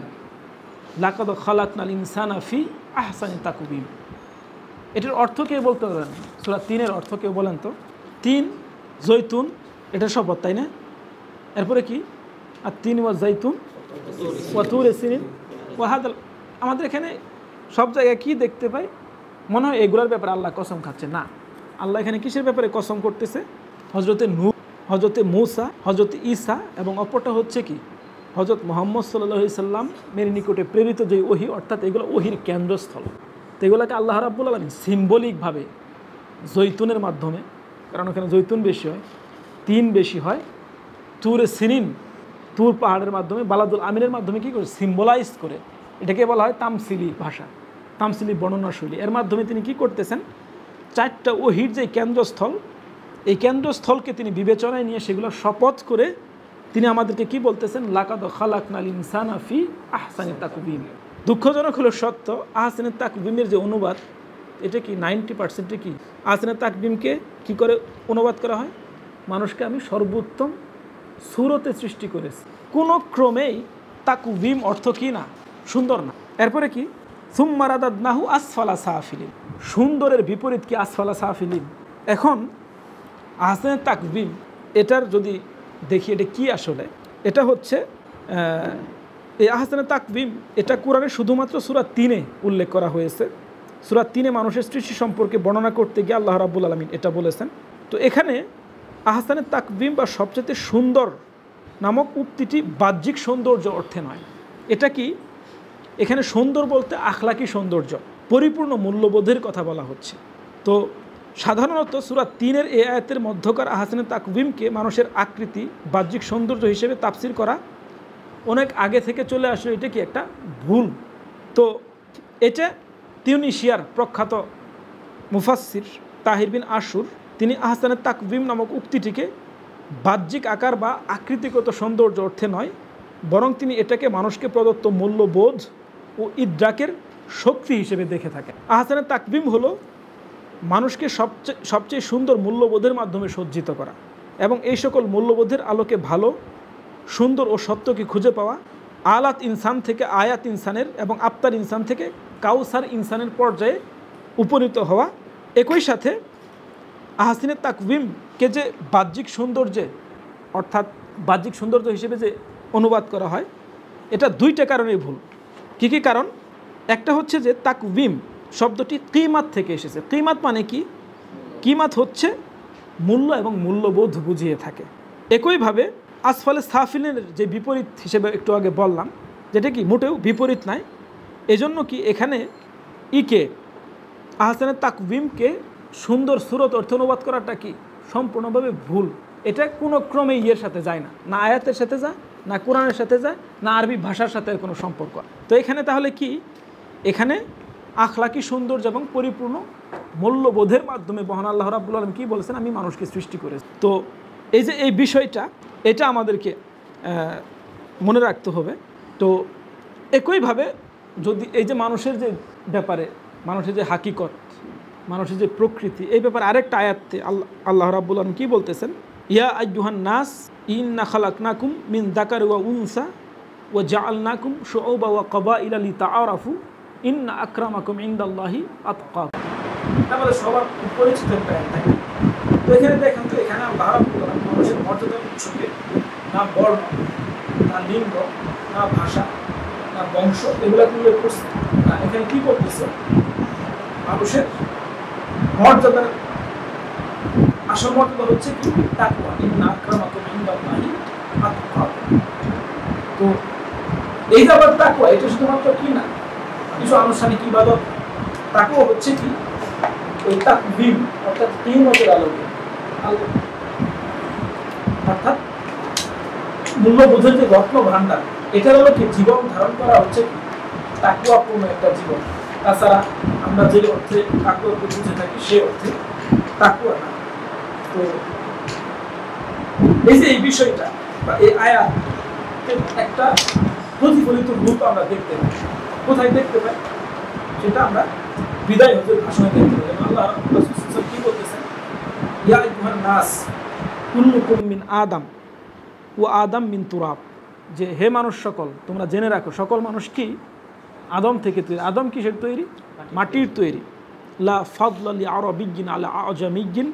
[SPEAKER 1] লাকাদ খালাকনাল ইনসানা ফি আহসানি তাকবীম। এটার অর্থ কেউ বলতে পারেন? সূরা ৩-এর অর্থ কেউ বলেন তো? ৩ জৈতুন, এটা শপথ, তাই না? এরপরে কি? আর ৩ ওয়া জাইতুন ওয়া তুরি সিনিন ওয়া হাদাল। আমাদের এখানে সব জায়গায় কি দেখতে পাই? মনে হয় এগুলোর ব্যাপারে আল্লাহ কসম খাচ্ছে। না, আল্লাহ এখানে কিসের ব্যাপারে কসম করতেছে? হজরতে নূহ, হজরতে মূসা, হজরতে ঈসা, এবং অপরটা হচ্ছে কি? হজরত মুহাম্মদ সাল্লাল্লাহু আলাইহি সাল্লামের নিকটে প্রেরিত যে ওহী, অর্থাৎ এগুলো ওহীর কেন্দ্রস্থল। তো এগুলোকে আল্লাহ রাব্বুল আলামিন সিম্বলিকভাবে জৈতুনের মাধ্যমে, কারণ ওখানে জৈতুন বেশি হয়, তিন বেশি হয়, তুরে সিনিন, তুর পাহাড়ের মাধ্যমে, বালাদুল আমিনের মাধ্যমে কী করে সিম্বলাইজ করে, এটাকে বলা হয় তামসিলি ভাষা, তামসিলি বর্ণনাশৈলী। এর মাধ্যমে তিনি কি করতেছেন, চারটা ওহীর যে কেন্দ্রস্থল, এই কেন্দ্রস্থলকে তিনি বিবেচনায় নিয়ে সেগুলো শপথ করে তিনি আমাদেরকে কি বলতেছেন, লাকাদ খালাকনাল ইনসানা ফি আহসানি তাকবীম। দুঃখজনক হলো সত্য, আহসানি তাকবীমের যে অনুবাদ, এটা কি 90% কি আহসানি তাকবীমকে কি করে অনুবাদ করা হয়, মানুষকে আমি সর্বোত্তম সুরতে সৃষ্টি করেছি। কোনো ক্রমেই তাকবীম অর্থ কি না, সুন্দর না। এরপরে কি, সুম্মা রাদাদনাহু আসফালা সাফিলিন, সুন্দরের বিপরীত কি আসফালা সাফিলিন। এখন আহসানি তাকবীম এটার যদি দেখি এটা কি আসলে, এটা হচ্ছে এই আহসানি তাকবীম, এটা কোরআনে শুধুমাত্র সূরা 3-এ উল্লেখ করা হয়েছে। সূরা 3-এ মানুষের সৃষ্টি সম্পর্কে বর্ণনা করতে গিয়ে আল্লাহ রাব্বুল আলামিন এটা বলেছেন। তো এখানে আহসানি তাকবীম বা সবচেয়ে সুন্দর নামক উক্তিটি বাহ্যিক সৌন্দর্য অর্থে নয়। এটা কি, এখানে সুন্দর বলতে আখলাকি সৌন্দর্য, পরিপূর্ণ মূল্যবোধের কথা বলা হচ্ছে। তো সাধারণত সূরা 3-এর এই আয়াতের মধ্যকার আহসানি তাকবীমকে মানুষের আকৃতি, বাহ্যিক সৌন্দর্য হিসেবে তাফসির করা অনেক আগে থেকে চলে আসে, এটা কি একটা ভুল। তো এটা তিউনিশিয়ার প্রখ্যাত মুফাসসির তাহির বিন আশুর, তিনি আহসানি তাকবীম নামক উক্তিটিকে বাহ্যিক আকার বা আকৃতিগত সৌন্দর্য অর্থে নয়, বরং তিনি এটাকে মানুষকে প্রদত্ত মূল্যবোধ ও ইদ্রাকের শক্তি হিসেবে দেখে থাকেন। আহসানি তাকবীম হলো মানুষকে সবচেয়ে সুন্দর মূল্যবোধের মাধ্যমে সজ্জিত করা, এবং এই সকল মূল্যবোধের আলোকে ভালো, সুন্দর ও সত্যকে খুঁজে পাওয়া, আলাত ইনসান থেকে আয়াত ইনসানের এবং আফতার ইনসান থেকে কাউসার ইনসানের পর্যায়ে উপনীত হওয়া। একই সাথে আহসানি তাকবীমকে যে বাহ্যিক সৌন্দর্যে, অর্থাৎ বাহ্যিক সৌন্দর্য হিসেবে যে অনুবাদ করা হয়, এটা দুইটা কারণেই ভুল। কী কী কারণ? একটা হচ্ছে যে তাকবীম শব্দটি কিমাত থেকে এসেছে। কিমাত মানে কি? কিমাত হচ্ছে মূল্য এবং মূল্যবোধ বুঝিয়ে থাকে। একইভাবে আসফালে সাফিলের যে বিপরীত হিসেবে একটু আগে বললাম, যেটা কি মোটেও বিপরীত নয়, এজন্য কি এখানে ইকে আহসানি তাকবীমকে সুন্দর সুরত অর্থে অনুবাদ করাটা কি সম্পূর্ণভাবে ভুল। এটা কোনো ক্রমে ইয়ের সাথে যায় না, না আয়াতের সাথে যায়, না কোরআনের সাথে যায়, না আরবি ভাষার সাথে কোনো সম্পর্ক। তো এখানে তাহলে কি, এখানে আখলাকি সৌন্দর্য এবং পরিপূর্ণ মূল্যবোধের মাধ্যমে মহান আল্লাহ রাব্বুল আলামিন কী বলেছেন, আমি মানুষকে সৃষ্টি করেছি। তো এই যে এই বিষয়টা, এটা আমাদেরকে মনে রাখতে হবে। তো একইভাবে যদি এই যে মানুষের যে ব্যাপারে, মানুষের যে হাকিকত, মানুষের যে প্রকৃতি, এই ব্যাপারে আরেকটা আয়াতে আল্লাহ রাব্বুল আলামিন কী বলতেছেন, ইয়া আইয়ুহান নাস ইন্না খালাকনাকুম মিন যাকারি ওয়া উনসা ওয়া জাআলনাকুম শুউবা ওয়া ক্বাবাইলা লিতাআরাফু ইন্না আকরামাকুম ইনদাল্লাহি আতকাকুম। আমাদের সবার পরিচিত একটা আয়াত। তো এখানে দেখেন, তো এখানে আল্লাহ রাব্বুল আলামিন মানুষের মর্যাদার উৎসকে না বর্ণ, না লিঙ্গ, না ভাষা, না বংশ, এগুলো উল্লেখ করছে না। এখানে কি বলতেছে, মানুষের মর্যাদার আসল মর্যাদা হচ্ছে কি তাকওয়া, ইন্না আকরামাকুম ইনদাল্লাহি আতকাকুম। তো এই যে আবার তাকওয়া, এটা শুধুমাত্র কি না কিছু আনুষ্ঠানিক ইবাদত, তাকওয়া হচ্ছে কি ওই তাকবীর, অর্থাৎ কিয়ামতের আলোকে, অর্থাৎ মূল্যবোধের যে রত্ন ভাণ্ডার, এটার আলোকে জীবন ধারণ করা হচ্ছে কি তাকওয়াপূর্ণ একটা জীবন। তাছাড়া আমরা যে অর্থে তাকওয়াকে বুঝে থাকি সে অর্থে তাকওয়া না। তো এই যে এই বিষয়টা বা এই আয়াত একটা প্রতিফলিত রূপ আমরা দেখতে পাই। কোথায় দেখতে পাই? সেটা আমরা বিদায় হজের ভাষণে দেখতে পাই। আল্লাহ কি বলতেছেন, ইয়া আইয়ুহান নাস কুল্লুকুম মিন আদম ওয়া আদম মিন তুরাব, যে হে মানুষ সকল, তোমরা জেনে রাখো সকল মানুষ কি আদম থেকে তৈরি। আদম কিসের তৈরি? মাটির তৈরি। লা ফাদলা লি আরাবিয়্যিন আলা আজামিয়্যিন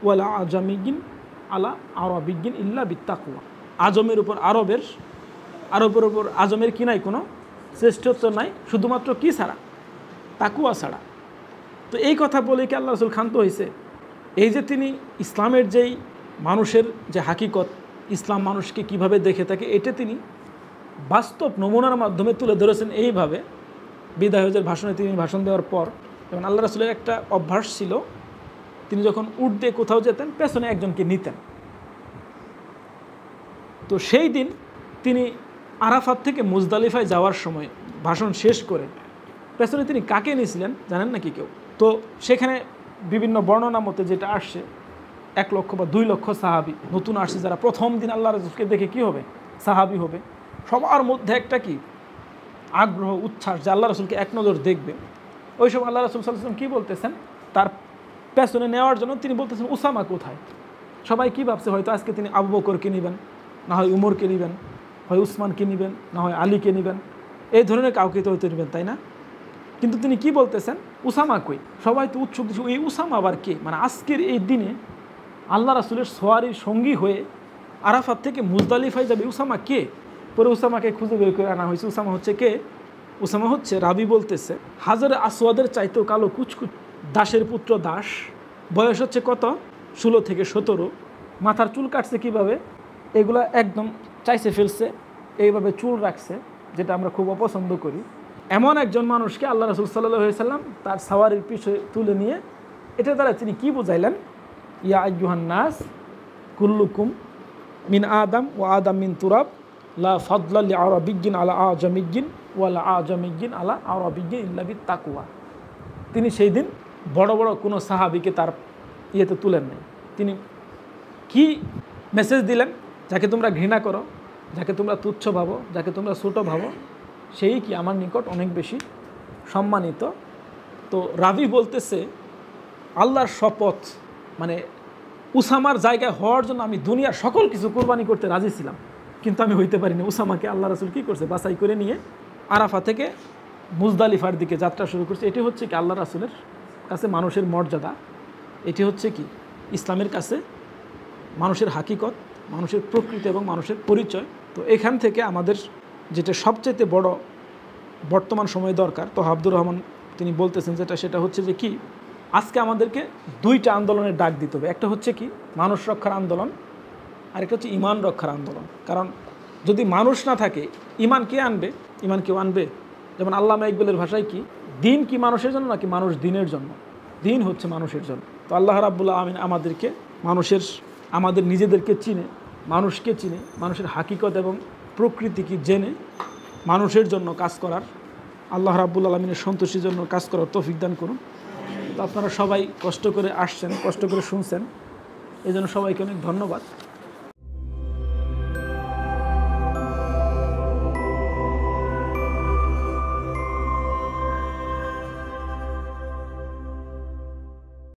[SPEAKER 1] ওয়া লা আজামিয়্যিন আলা আরাবিয়্যিন ইল্লা বিত্তাকওয়া। আজমের উপর আরবের, আরবের উপর আজমের কি নাই, কোনো শ্রেষ্ঠত্ব নাই, শুধুমাত্র কি ছাড়া? তাকওয়া ছাড়া। তো এই কথা বলে কি আল্লাহ রাসূল ক্ষান্ত হয়েছে? এই যে তিনি ইসলামের যেই মানুষের যে হাকিকত, ইসলাম মানুষকে কিভাবে দেখে থাকে, এটা তিনি বাস্তব নমুনার মাধ্যমে তুলে ধরেছেন এইভাবে। বিদায় হজের ভাষণে তিনি ভাষণ দেওয়ার পর যেমন আল্লাহ রাসূলের একটা অভ্যাস ছিল, তিনি যখন উট দিয়ে কোথাও যেতেন পেছনে একজনকে নিতেন। তো সেই দিন তিনি আরাফাত থেকে মুজদালিফায় যাওয়ার সময় ভাষণ শেষ করে পেছনে তিনি কাকে নিয়েছিলেন জানেন নাকি কেউ? তো সেখানে বিভিন্ন বর্ণনা মতে যেটা আসছে 1 লক্ষ বা 2 লক্ষ সাহাবি নতুন আসছে, যারা প্রথম দিন আল্লাহ রাসূলকে দেখে কি হবে, সাহাবি হবে। সবার মধ্যে একটা কি আগ্রহ, উচ্ছ্বাস যে আল্লাহ রাসূলকে এক নজর দেখবে। ওই সময় আল্লাহ রাসূল সাল্লাল্লাহু আলাইহি ওয়াসাল্লাম কী বলতেছেন, তার পেছনে নেওয়ার জন্য তিনি বলতেছেন উসামা কোথায়। সবাই কি ভাবছে, হয়তো আজকে তিনি আবু বকরকে নেবেন, না হয় উমরকে নেবেন, হয় উসমানকে নেবেন, না হয় আলীকে নেবেন, এই ধরনের কাউকে তো হয়তো নেবেন, তাই না? কিন্তু তিনি কি বলতেছেন, উসামা কই। সবাই তো উৎসুক, এই উসামা আবার কে? মানে আজকের এই দিনে আল্লাহ রাসূলের সোয়ারির সঙ্গী হয়ে আরাফাত থেকে মুজদালিফায় যাবে, উসামা কে? পরে উসামাকে খুঁজে বের করে আনা হয়েছে। উসামা হচ্ছে কে? উসামা হচ্ছে, রাবি বলতেছে, হাজারে আসওয়াদের চাইতেও কালো কুচকুচ, দাসের পুত্র দাস, বয়স হচ্ছে কত 16 থেকে 17, মাথার চুল কাটছে কিভাবে, এগুলা একদম চাইছে ফেলছে, এইভাবে চুল রাখছে, যেটা আমরা খুব অপছন্দ করি। এমন একজন মানুষকে আল্লাহ রাসূল সাল্লাল্লাহু আলাইহি সাল্লাম তার সাওয়ারির পিছনে তুলে নিয়ে, এটা দ্বারা তিনি কি বুঝাইলেন, ইয়া আইয়ুহান নাস কুল্লুকুম মিন আদম ও আদম মিন তুরাব লা ফাদলা লি আরাবিয়্যিন আলা আজামিয়্যিন ওয়া লা আজামিয়্যিন আলা আরাবিয়্যিন ইল্লা বিত তাকওয়া। তিনি সেই দিন বড় বড় কোনো সাহাবীকে তার ইয়েতে তুলেন নাই। তিনি কি মেসেজ দিলেন, যাকে তোমরা ঘৃণা করো, যাকে তোমরা তুচ্ছ ভাবো, যাকে তোমরা ছোট ভাবো, সেই কি আমার নিকট অনেক বেশি সম্মানিত। তো রাবি বলতেছে, আল্লাহর শপথ, মানে উসামার জায়গায় হওয়ার জন্য আমি দুনিয়ার সকল কিছু কোরবানি করতে রাজি ছিলাম, কিন্তু আমি হইতে পারিনি। উসামাকে আল্লাহ রাসূল কী করছে, বাছাই করে নিয়ে আরাফা থেকে মুজদালিফার দিকে যাত্রা শুরু করছে। এটি হচ্ছে কি আল্লাহ রাসূলের কাছে মানুষের মর্যাদা, এটি হচ্ছে কি ইসলামের কাছে মানুষের হাকিকত, মানুষের প্রকৃতি এবং মানুষের পরিচয়। তো এখান থেকে আমাদের যেটা সবচেয়ে বড় বর্তমান সময়ে দরকার, তো আব্দুর রহমান তিনি বলতেছেন যেটা, সেটা হচ্ছে যে কি আজকে আমাদেরকে 2টা আন্দোলনের ডাক দিতে হবে। একটা হচ্ছে কি মানুষ রক্ষার আন্দোলন, আর একটা হচ্ছে ইমান রক্ষার আন্দোলন। কারণ যদি মানুষ না থাকে, ইমান কে আনবে? ইমান কেউ আনবে? যেমন আল্লামা ইকবালের ভাষায় কি, দিন কি মানুষের জন্য নাকি মানুষ দিনের জন্য? দিন হচ্ছে মানুষের জন্য। তো আল্লাহ রাব্বুল আমিন আমাদেরকে আমাদের নিজেদেরকে চিনে, মানুষকে চিনে, মানুষের হাকিকত এবং প্রকৃতি কি জেনে মানুষের জন্য কাজ করার, আল্লাহ রাব্বুল আলামিনের সন্তুষ্টির জন্য কাজ করার তৌফিক দান করুন। তো আপনারা সবাই কষ্ট করে আসছেন, কষ্ট করে শুনছেন, এই জন্য সবাইকে অনেক ধন্যবাদ।